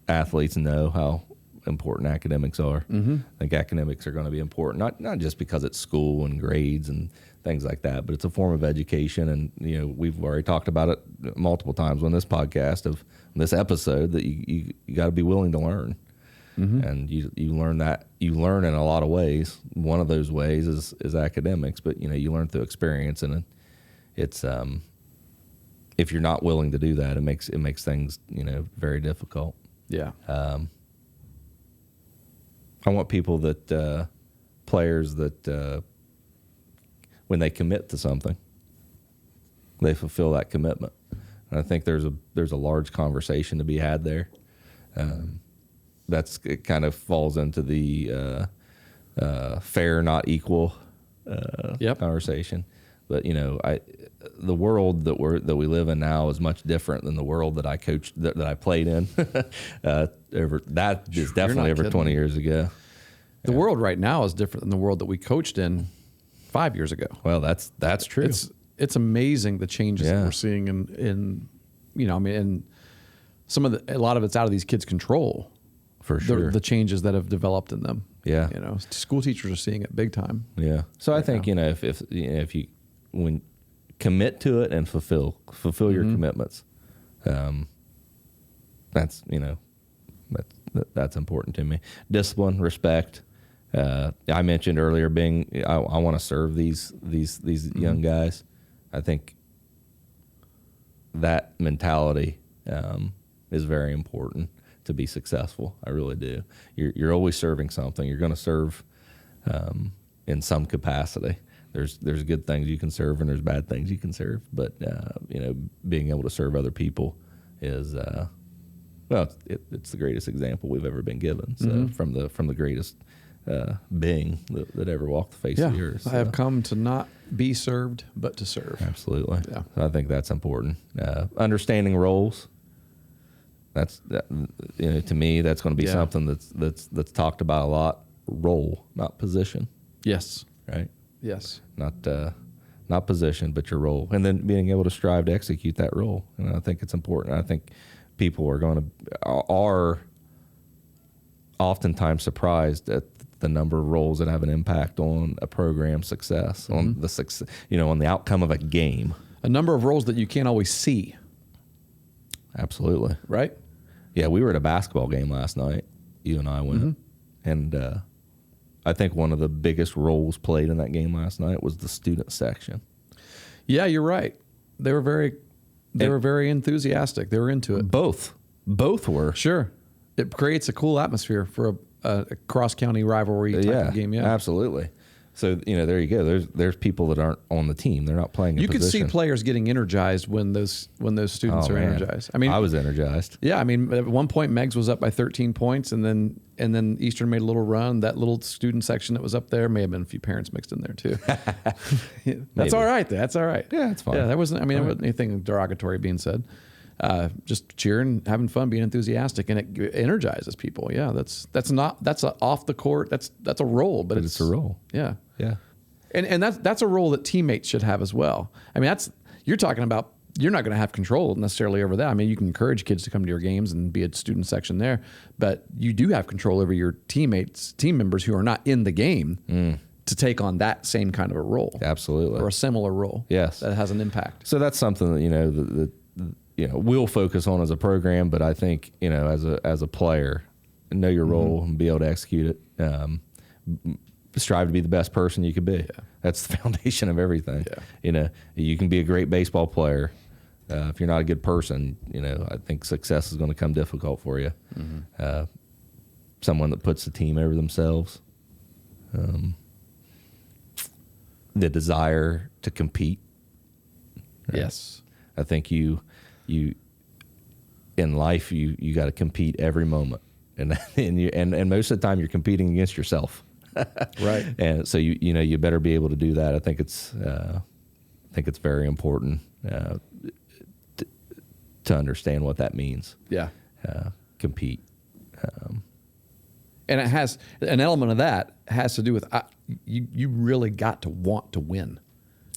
athletes know how important academics are. Mm-hmm. I think academics are going to be important, not just because it's school and grades and things like that, but it's a form of education. And we've already talked about it multiple times on this podcast of this episode that you got to be willing to learn. Mm-hmm. And you learn in a lot of ways. One of those ways is academics, but you learn through experience, and it's if you're not willing to do that, it makes things very difficult. Yeah. I want people players that when they commit to something, they fulfill that commitment. And I think there's a large conversation to be had there. It kind of falls into the fair, not equal conversation. But the world that we live in now is much different than the world that I coached, that I played in. That is definitely over 20 years ago. The world right now is different than the world that we coached in 5 years ago. Well, that's true. It's amazing the changes that we're seeing in and a lot of it's out of these kids' control. For sure. The changes that have developed in them. Yeah. School teachers are seeing it big time. Yeah. So I think, if you when commit to it and fulfill mm-hmm. your commitments, that's important to me. Discipline, respect. I mentioned earlier I want to serve these mm-hmm. young guys. I think that mentality is very important to be successful. I really do. You're always serving something. You're going to serve in some capacity. There's good things you can serve and there's bad things you can serve. But being able to serve other people is it's the greatest example we've ever been given. So mm-hmm. from the greatest being that ever walked the face of the earth. So. I have come to not be served, but to serve. Absolutely. Yeah. So I think that's important. Understanding roles. To me, that's going to be something that's talked about a lot. Role, not position. Yes. Right. Yes. Not position, but your role, and then being able to strive to execute that role. And I think it's important. I think people are oftentimes surprised at the number of roles that have an impact on a program's success, mm-hmm. on the success, on the outcome of a game. A number of roles that you can't always see. Absolutely. Right? Yeah, we were at a basketball game last night. You and I went. Mm-hmm. And I think one of the biggest roles played in that game last night was the student section. Yeah, you're right. They were very enthusiastic. They were into it. Both were. Sure. It creates a cool atmosphere for a cross-county rivalry type of game. Yeah, absolutely. So, there you go. There's people that aren't on the team. They're not playing a position. You could see players getting energized when those students are energized. I was energized. Yeah, at one point Meggs was up by 13 points, and then Eastern made a little run. That little student section that was up there may have been a few parents mixed in there too. That's all right. That's all right. Yeah, it's fine. Yeah, there wasn't anything derogatory being said. Just cheering, having fun, being enthusiastic, and it energizes people. Yeah, that's off the court. That's a role, but it's a role. Yeah, yeah, and that's a role that teammates should have as well. You're talking about. You're not going to have control necessarily over that. You can encourage kids to come to your games and be a student section there, but you do have control over your team members who are not in the game to take on that same kind of a role. Absolutely, or a similar role. Yes, that has an impact. So that's something that we'll focus on as a program, but I think, as a player, know your role and be able to execute it. Strive to be the best person you could be. Yeah. That's the foundation of everything. Yeah. You can be a great baseball player. If you're not a good person, I think success is going to come difficult for you. Mm-hmm. Someone that puts the team over themselves. The desire to compete. Yes. I think you in life, you got to compete every moment, and and most of the time you're competing against yourself. Right. And so you better be able to do that. I think it's very important to understand what that means. Yeah. Compete. And it has an element of that has to do with you really got to want to win.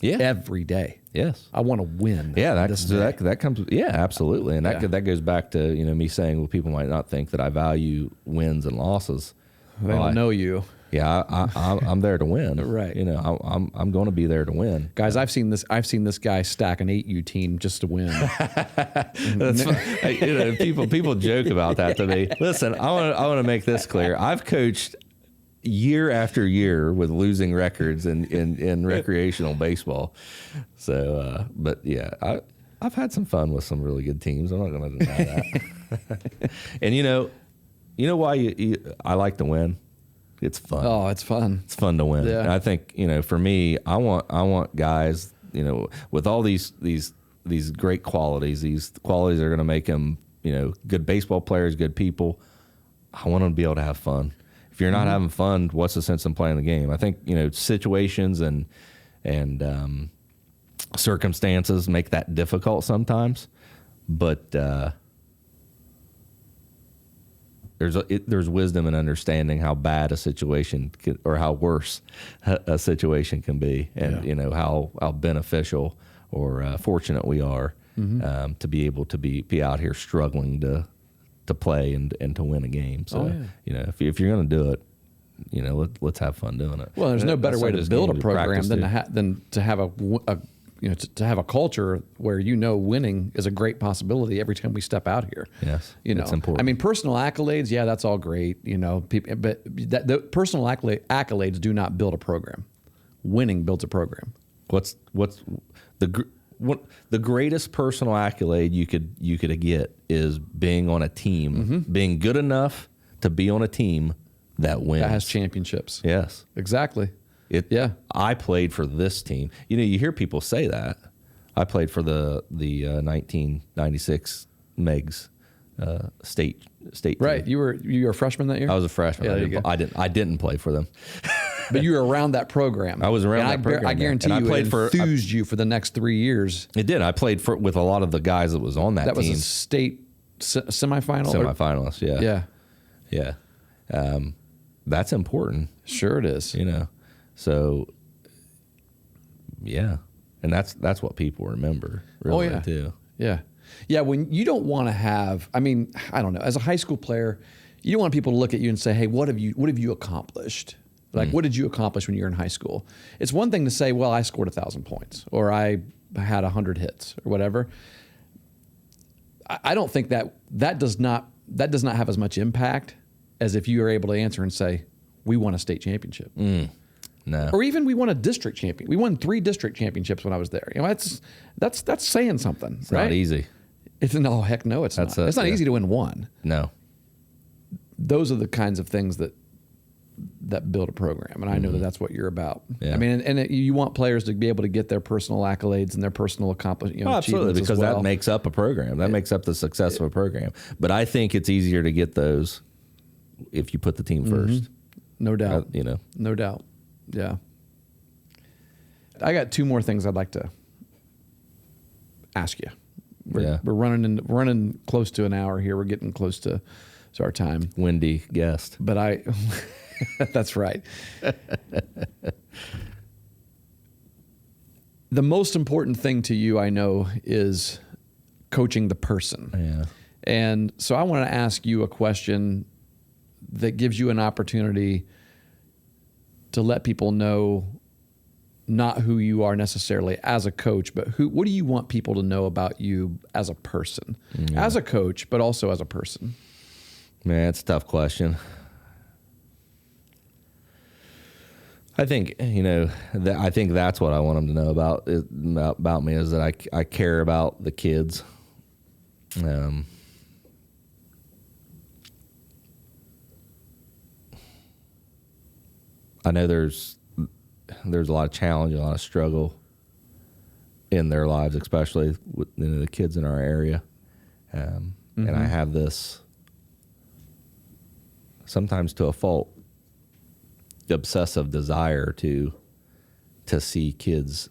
Yeah. Every day. Yes. I want to win. Yeah, that comes. Yeah, absolutely, and that goes back to me saying, well, people might not think that I value wins and losses. They don't know you. Yeah, I'm there to win. Right. I'm going to be there to win. Guys, I've seen this guy stack an 8U team just to win. That's people joke about that to me. Listen, I want to make this clear. I've coached year after year with losing records in recreational baseball. So, but yeah, I've had some fun with some really good teams. I'm not going to deny that. And you know why I like to win? It's fun. Oh, it's fun. It's fun to win. Yeah. And I think, for me, I want guys, with all these great qualities, these qualities are going to make them, good baseball players, good people. I want them to be able to have fun. If you're not having fun, what's the sense in playing the game? I think, situations and circumstances make that difficult sometimes, but there's wisdom in understanding how bad a situation or how worse a situation can be, and how beneficial or fortunate we are to be able to be out here struggling to play and to win a game. So if you're going to do it, let's have fun doing it. Well, there's no better way to build a program than to have to have a culture where winning is a great possibility every time we step out here. Yes, it's important. I mean, personal accolades, yeah, that's all great. People, but the personal accolades do not build a program. Winning builds a program. What's the greatest personal accolade you could get is being on a team, being good enough to be on a team that wins, that has championships. Yes, exactly. I played for this team. You hear people say that. I played for the 1996 Megs state Right. team. You were a freshman that year? I was a freshman. Yeah, I didn't play for them. But you were around that program. I was around that program. I guarantee you it enthused you for the next 3 years. It did. I played with a lot of the guys that was on that team. That was a state semifinal? Semifinalist, yeah. Yeah. Yeah. That's important. Sure it is. So, yeah. And that's what people remember, really, too. Yeah. Yeah, when you don't want to have, I don't know, as a high school player, you don't want people to look at you and say, hey, what have you accomplished? Like, what did you accomplish when you were in high school? It's one thing to say, well, I scored 1,000 points or I had 100 hits or whatever. I don't think that does not have as much impact as if you are able to answer and say, we won a state championship. No. Or even we won a district champion. We won 3 district championships when I was there. That's saying something. It's right? not easy. No, heck no, it's not. It's not easy to win one. No. Those are the kinds of things that build a program, and I know that's what you're about. Yeah. You want players to be able to get their personal accolades and their personal accomplishments. Absolutely, because that makes up a program. That makes up the success of a program. But I think it's easier to get those if you put the team first. No doubt. No doubt. Yeah. I got 2 more things I'd like to ask you. We're running close to an hour here. We're getting close to our time. Windy guest. But that's right. The most important thing to you, I know, is coaching the person. Yeah. And so I want to ask you a question that gives you an opportunity to let people know not who you are necessarily as a coach, but what do you want people to know about you as a person, as a coach, but also as a person? Man, it's a tough question. I think, I think that's what I want them to know about me is that I care about the kids. I know there's a lot of challenge, a lot of struggle in their lives, especially with the kids in our area. and I have this, sometimes to a fault, obsessive desire to see kids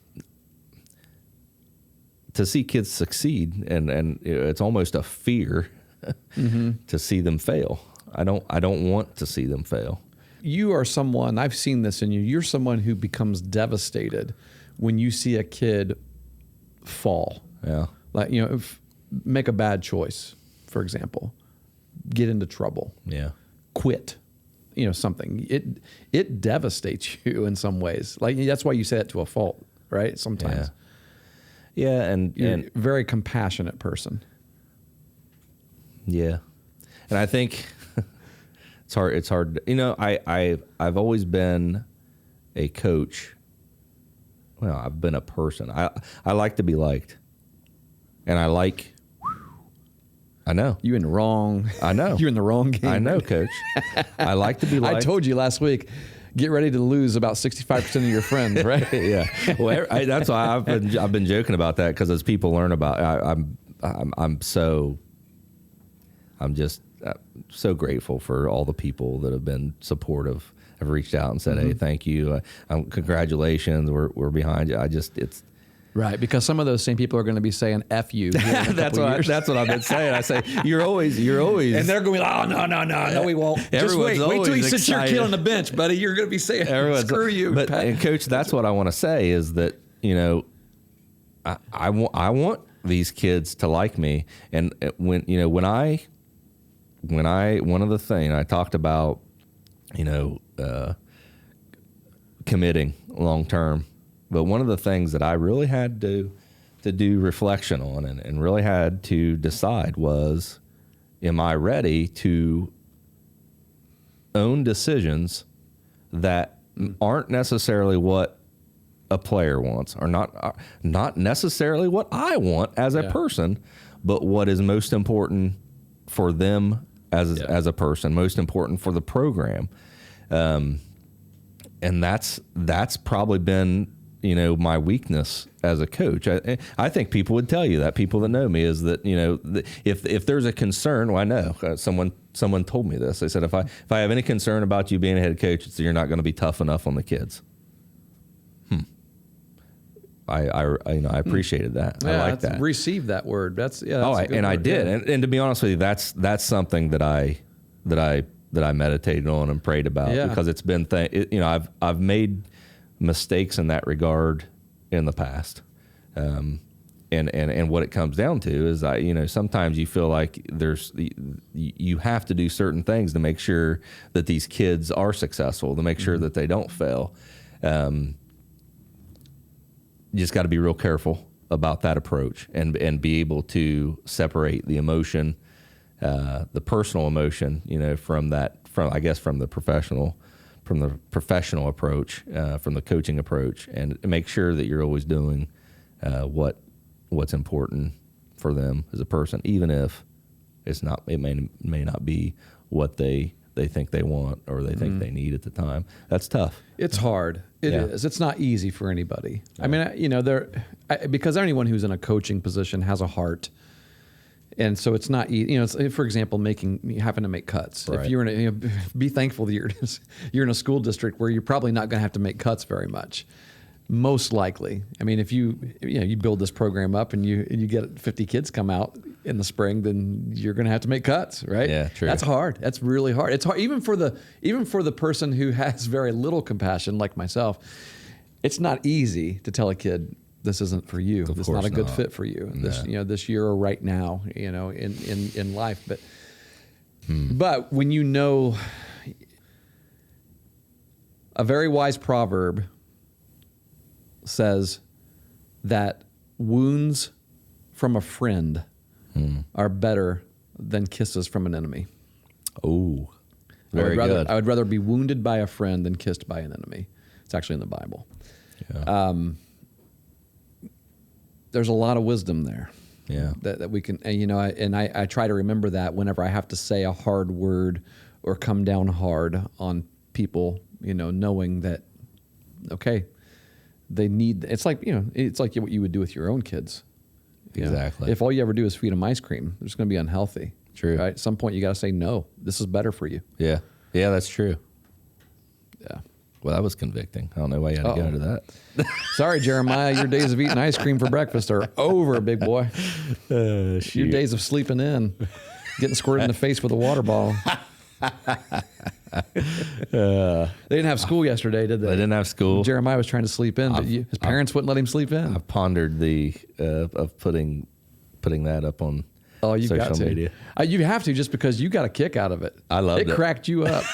succeed, and it's almost a fear to see them fail. I don't want to see them fail. You are someone, I've seen this in you, you're someone who becomes devastated when you see a kid fall. Yeah. Like, make a bad choice, for example, get into trouble. Yeah. Quit, something. It devastates you in some ways. Like, that's why you say it to a fault, right? Sometimes. Yeah, and You're a very compassionate person. Yeah. And I think it's hard. I've always been a coach. Well, I've been a person. I like to be liked. And I know. You in the wrong. I know. You're in the wrong game. I know, Coach. I like to be liked. I told you last week, get ready to lose about 65% of your friends, right? Yeah. Well, that's why I've been joking about that, because as people learn about, I'm just so grateful for all the people that have been supportive, have reached out and said, "Hey, thank you, congratulations, we're behind you." It's right, because some of those same people are going to be saying "F you." That's what I've been saying. I say you're always, and they're going to be like, "Oh no, we won't." Just wait till you sit your kid on the bench, buddy. You're going to be saying, "Screw you." But and Coach, that's what I want to say is that I want these kids to like me, and when one of the things I talked about, committing long term, but one of the things that I really had to do reflection on and really had to decide was, am I ready to own decisions that aren't necessarily what a player wants, or not necessarily what I want as a person, but what is most important for them as a person, most important for the program. And that's probably been, my weakness as a coach. I think people would tell you that, people that know me, is that, if there's a concern, well, I know someone told me this. They said, if I have any concern about you being a head coach, it's that you're not going to be tough enough on the kids. I appreciated that. Yeah, I like that. Received that word. That's I did. And to be honest with you, that's something that I meditated on and prayed about, because it's been I've made mistakes in that regard in the past. And what it comes down to is sometimes you feel like you have to do certain things to make sure that these kids are successful, to make sure that they don't fail. You just got to be real careful about that approach and be able to separate the emotion, the personal emotion, from the professional approach, from the coaching approach, and make sure that you're always doing what's important for them as a person, even if it may not be what they think they want or they think they need at the time. That's tough. It's hard. It is. It's not easy for anybody. Yeah. I mean, because anyone who's in a coaching position has a heart, and so it's not easy. For example, having to make cuts. Right. If you're be thankful that you're in a school district where you're probably not going to have to make cuts very much. Most likely. I mean, if you build this program up and you get 50 kids come out in the spring, then you're going to have to make cuts, right? Yeah, true. That's hard. That's really hard. It's hard even for the person who has very little compassion, like myself. It's not easy to tell a kid, this isn't for you. This is not a good fit for you. No. This year or right now, in life. But when a very wise proverb says that wounds from a friend are better than kisses from an enemy. Oh, very good. I would rather be wounded by a friend than kissed by an enemy. It's actually in the Bible. Yeah. There's a lot of wisdom there. Yeah. That we can, and I try to remember that whenever I have to say a hard word or come down hard on people, knowing that, okay, they need, it's like what you would do with your own kids. You know, Exactly. if all you ever do is feed them ice cream, they're just going to be unhealthy. True. Right? At some point, you got to say, no, this is better for you. Yeah. Yeah, that's true. Yeah. Well, that was convicting. I don't know why you had to go into that. Sorry, Jeremiah, your days of eating ice cream for breakfast are over, big boy. Your days of sleeping in, getting squirted in the face with a water bottle. They didn't have school yesterday, did they? They didn't have school. Jeremiah was trying to sleep in, but his parents wouldn't let him sleep in. I've pondered the of putting that up on You've social got to. media. You have to, just because you got a kick out of it. I loved it. It cracked you up.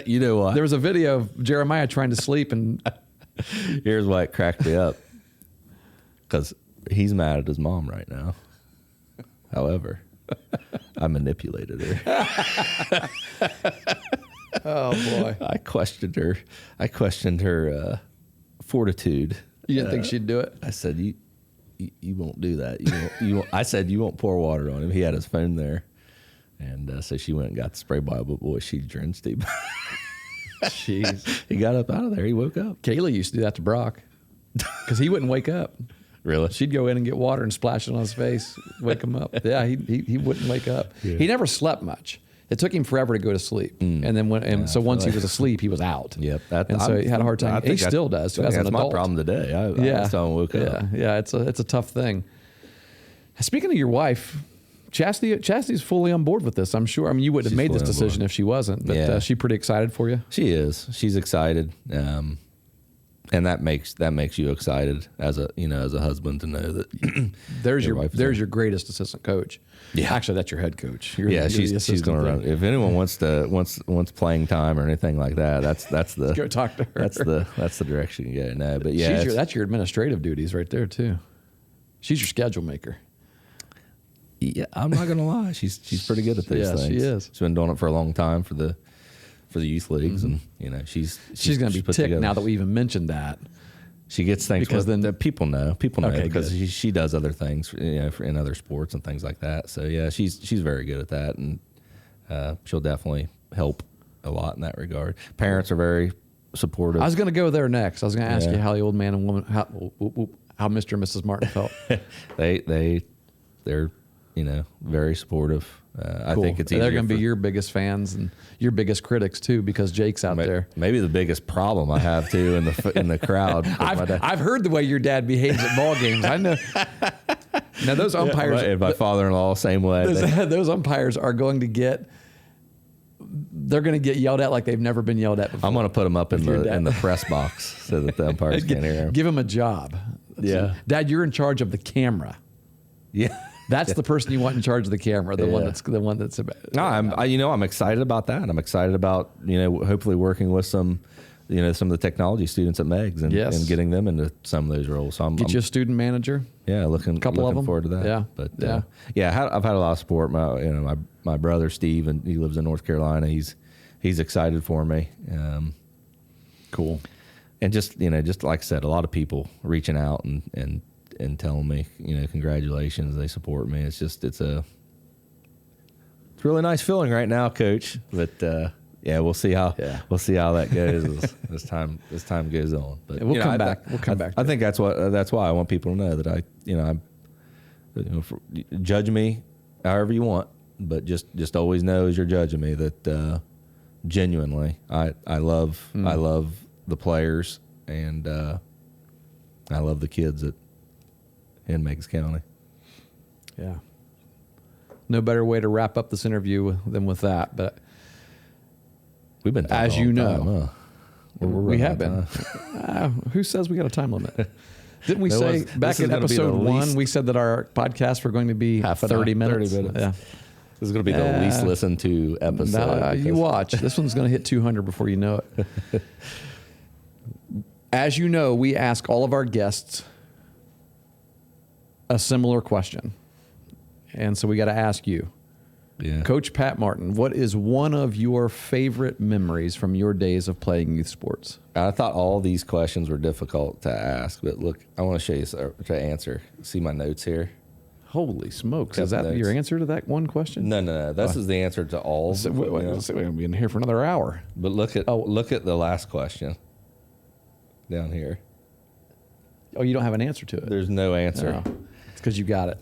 You know what? There was a video of Jeremiah trying to sleep, and Here's why it cracked me up. Because he's mad at his mom right now. However, I manipulated her. oh boy, I questioned her fortitude. you didn't think she'd do it? I said, you won't do that. You won't. I said, you won't pour water on him. He had his phone there. And so she went and got the spray bottle, but boy, she drenched him. Jeez. He got up out of there. He woke up. Kaylee used to do that to Brock because he wouldn't wake up. Really? She'd go in and get water and splash it on his face, wake him up. Yeah, he wouldn't wake up. Yeah. He never slept much. It took him forever to go to sleep, and then so once he was asleep, he was out. Yep. So he had a hard time. He still does. That's as an my adult. problem today. I saw him woke up. Yeah. It's a tough thing. Speaking of your wife, Chastity's fully on board with this, I'm sure. I mean, you wouldn't have made this decision if she wasn't, but she's pretty excited for you. She is. She's excited, and that makes you excited as a husband to know that there's your greatest assistant coach. Yeah, actually, that's your head coach. She's going to run. If anyone wants playing time or anything like that, that's the go talk to her. That's the direction you go. No, but yeah, that's your administrative duties right there too. She's your schedule maker. Yeah, I'm not gonna lie. She's pretty good at these things. She is. She's been doing it for a long time for the youth leagues, and she's gonna be ticked now that we even mentioned that. She gets things because then people know because good. she does other things, in other sports and things like that. So yeah, she's very good at that, and she'll definitely help a lot in that regard. Parents are very supportive. I was gonna go there next. I was gonna ask you how the old man and woman how Mr. and Mrs. Martin felt. They're very supportive. Cool. I think it's easier. They're going to be your biggest fans and your biggest critics too, because Jake's out there. Maybe the biggest problem I have too in the crowd. I've heard the way your dad behaves at ball games. I know. Now those umpires, and my father-in-law, same way. Those umpires are going to get. They're going to get yelled at like they've never been yelled at before. I'm going to put them up in the press box so that the umpires can't hear them. Give them a job. Dad, you're in charge of the camera. Yeah. That's the person you want in charge of the camera, the one that's about. No, I'm excited about that. I'm excited about, hopefully working with some of the technology students at Meg's and getting them into some of those roles. So Get you a student manager. Yeah, looking forward to that. Yeah. But I've had a lot of support. My brother Steve, and he lives in North Carolina. He's excited for me. Cool. And just like I said, a lot of people reaching out and telling me, congratulations, they support me. It's a really nice feeling right now, Coach. But we'll see how that goes as time goes on. But we'll come back. I think that's why I want people to know that judge me however you want, but just always know as you're judging me that genuinely I love the players and I love the kids in Meigs County. Yeah. No better way to wrap up this interview than with that. But we've been talking as you know, time, huh? we have been. Who says we got a time limit? Didn't we say back in episode 1, we said that our podcasts were going to be 30 minutes? 30 minutes. Yeah. This is going to be the least listened to episode. You watch. This one's going to hit 200 before you know it. As you know, we ask all of our guests a similar question. And so we got to ask you, Coach Pat Martin, what is one of your favorite memories from your days of playing youth sports? I thought all these questions were difficult to ask, but look, I want to show you to answer. See my notes here. Holy smokes. Is that your answer to that one question? No. This is the answer to all. We're going to be in here for another hour. But look at the last question down here. Oh, you don't have an answer to it? There's no answer. No. It's Because you got it.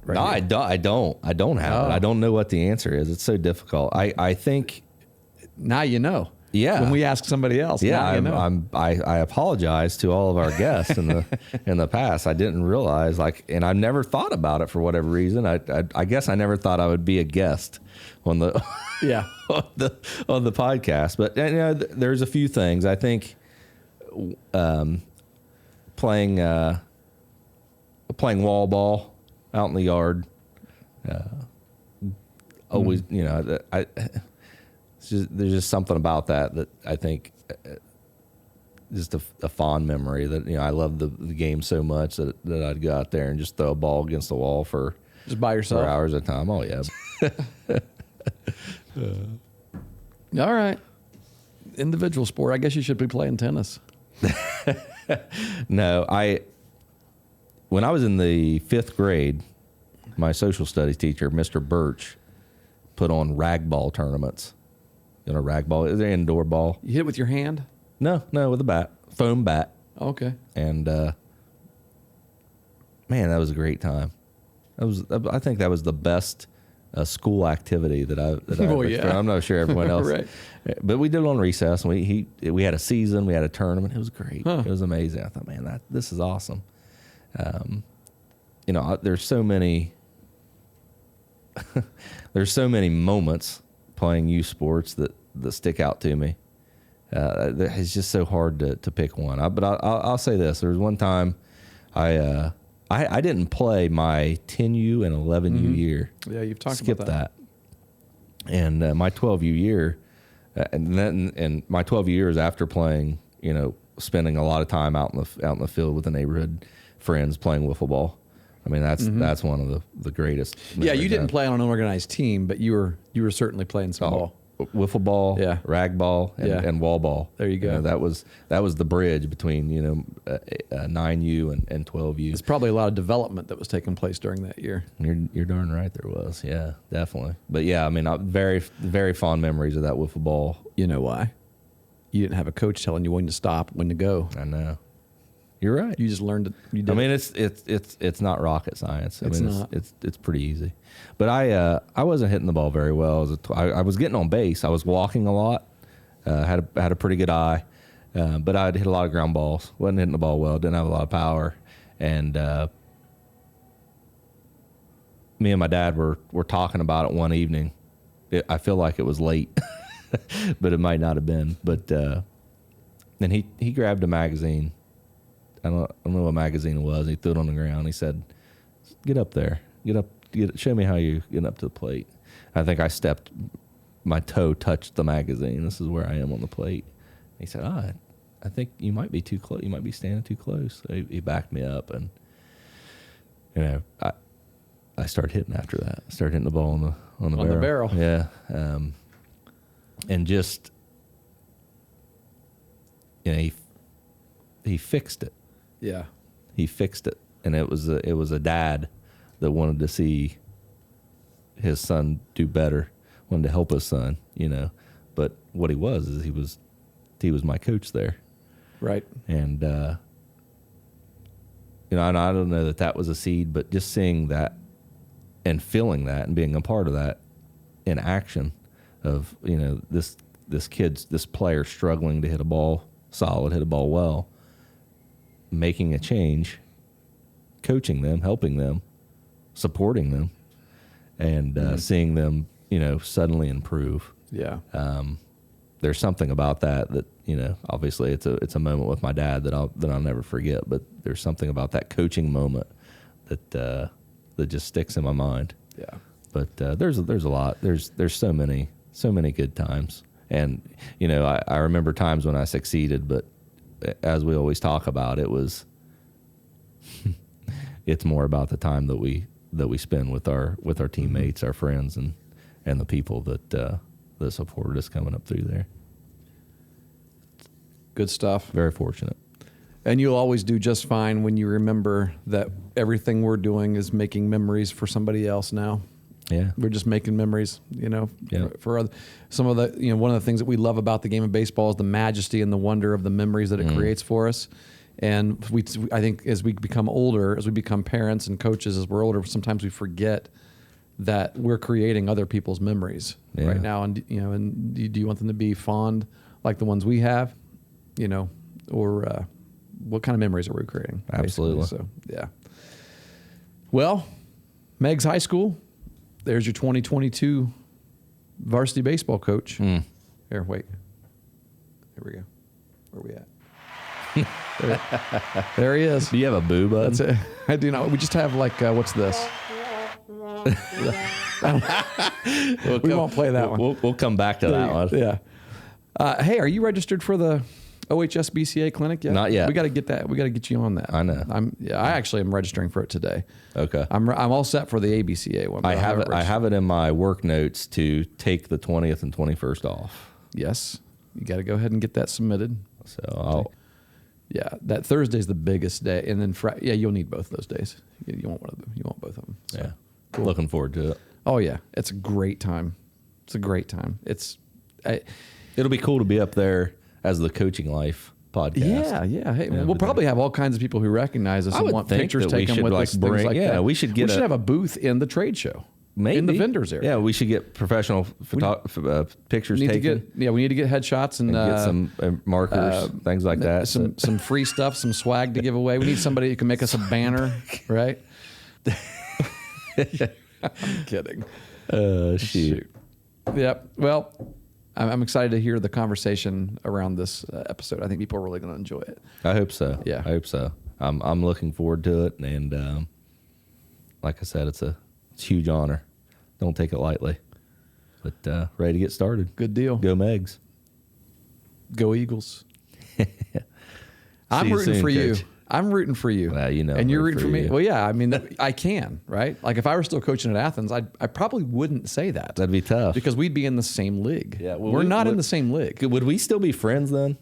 Right No, here. I don't have it. I don't know what the answer is. It's so difficult. I think. Now you know. Yeah. When we ask somebody else, Yeah, now you know. I apologize to all of our guests in the past. I didn't realize, and I never thought about it for whatever reason. I guess I never thought I would be a guest on the Yeah. on the podcast. But there's a few things I think. Playing wall ball out in the yard. Always, there's just something about that I think just a fond memory that, I love the game so much that I'd go out there and just throw a ball against the wall for Just by yourself. for hours at a time. Oh yeah. All right. Individual sport. I guess you should be playing tennis. No, when I was in the 5th grade, my social studies teacher, Mr. Birch, put on rag ball tournaments. Rag ball is an indoor ball. You hit it with your hand? No, with a bat, foam bat. Okay. And man, that was a great time. I think that was the best school activity that I Oh, yeah. I'm not sure everyone else. Right. But we did it on recess, and we had a season, we had a tournament. It was great. Huh. It was amazing. I thought, man, this is awesome. There's so many moments playing youth sports that stick out to me. It's just so hard to pick one. But I'll say this: there was one time I didn't play my 10U and 11U year. Yeah, you've talked Skipped about that. And my 12U year, and my 12U years after playing, spending a lot of time out in the field with the neighborhood friends playing wiffle ball. I mean, that's one of the greatest. Yeah, you didn't play on an organized team, but you were certainly playing some ball. Wiffle ball, Yeah. rag ball, and wall ball. There you go. That was the bridge between 9U and 12U. There's probably a lot of development that was taking place during that year. You're darn right there was. Yeah, definitely. But yeah, I mean, very very fond memories of that wiffle ball. You know why? You didn't have a coach telling you when to stop, when to go. I know. You're right. You just learned it. You did I mean, it. it's not rocket science. It's not. It's pretty easy. But I wasn't hitting the ball very well. I was getting on base. I was walking a lot. Had a pretty good eye, but I'd hit a lot of ground balls. Wasn't hitting the ball well. Didn't have a lot of power. And me and my dad were talking about it one evening. I feel like it was late, but it might not have been. But then he grabbed a magazine. I don't know what magazine it was. He threw it on the ground. He said, "Get up there. Get up. Show me how you're getting up to the plate." I think my toe touched the magazine. This is where I am on the plate. He said, I think you might be too close. You might be standing too close. So he backed me up, and I started hitting after that. I started hitting the ball on the barrel. Yeah, and just he fixed it. Yeah. He fixed it, and it was a dad that wanted to see his son do better, wanted to help his son, But what he was is he was my coach there, Right. and and I don't know that was a seed, but just seeing that and feeling that and being a part of that in action, of this player struggling to hit a ball solid, hit a ball well, making a change, coaching them, helping them, supporting them, and seeing them, suddenly improve. Yeah. There's something about that obviously it's a moment with my dad that I'll never forget. But there's something about that coaching moment that just sticks in my mind. Yeah. But there's a lot. There's so many good times, and I remember times when I succeeded, but as we always talk about, it's more about the time that we spend with our teammates, our friends, and the people that supported us coming up through there. Good stuff. Very fortunate. And you'll always do just fine when you remember that everything we're doing is making memories for somebody else now. Yeah. We're just making memories, Yeah. for other, some of the, one of the things that we love about the game of baseball is the majesty and the wonder of the memories that it creates for us. And I think as we become older, as we become parents and coaches, as we're older, sometimes we forget that we're creating other people's memories right now. And, and do you want them to be fond like the ones we have, or what kind of memories are we creating? Absolutely. Basically? So, yeah. Well, Meigs High School, there's your 2022 varsity baseball coach. Here, wait. Here we go. Where are we at? There he is. Do you have a boo button? That's it. I do not. We just have what's this? We won't play that one. We'll come back to that one. Yeah. Hey, are you registered for the OHS BCA clinic yet? Not yet. We got to get that. We got to get you on that. I know. I actually am registering for it today. Okay. I'm all set for the ABCA one. I have it in my work notes to take the 20th and 21st off. Yes. You got to go ahead and get that submitted. So Yeah, that Thursday's the biggest day, and then Friday. Yeah, you'll need both of those days. You want one of them. You want both of them. So, yeah, cool. Looking forward to it. Oh yeah, it's a great time. It's a great time. It'll be cool to be up there as the Coaching Life podcast. Yeah. Hey, we'll probably have all kinds of people who recognize us and want pictures taken with us. Things like that. We should have a booth in the trade show. Maybe. In the vendors area. Yeah, we should get professional pictures taken. We need to get headshots and get some markers, things like that. Some free stuff, some swag to give away. We need somebody who can make us a banner, right? I'm kidding. Shoot. Yep. Well, I'm excited to hear the conversation around this episode. I think people are really going to enjoy it. I hope so. Yeah. I hope so. I'm looking forward to it, and like I said, it's a huge honor. Don't take it lightly. But ready to get started. Good deal. Go Megs. Go Eagles. I'm rooting for you. I'm rooting for you. Well, and you're rooting for me. Well, yeah. I mean, I can, right? Like if I were still coaching at Athens, I probably wouldn't say that. That'd be tough because we'd be in the same league. Yeah, we're not in the same league. Would we still be friends then?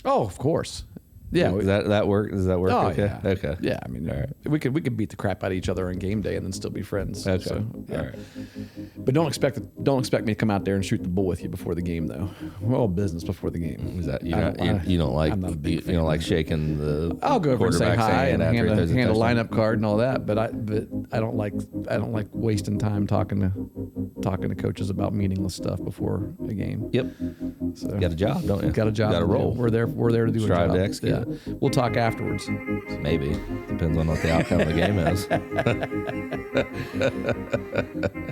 Oh, of course. Yeah, does that work? Does that work? Oh, okay. Yeah. Okay. Yeah, I mean, we could beat the crap out of each other on game day and then still be friends. Okay. So, yeah. All right. But don't expect me to come out there and shoot the bull with you before the game, though. We're all business before the game. Is that you don't like? I'm not a big fan. You don't like shaking the. I'll go over and say hi and hand a touchdown. lineup card and all that. But I don't like wasting time talking to coaches about meaningless stuff before a game. Yep. So you got a job, don't you? Got a job. Got a role. We're there to do Strive a job. to execute. Yeah. We'll talk afterwards. Maybe. Depends on what the outcome of the game is.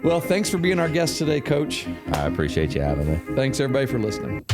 Well, thanks for being our guest today, Coach. I appreciate you having me. Thanks, everybody, for listening.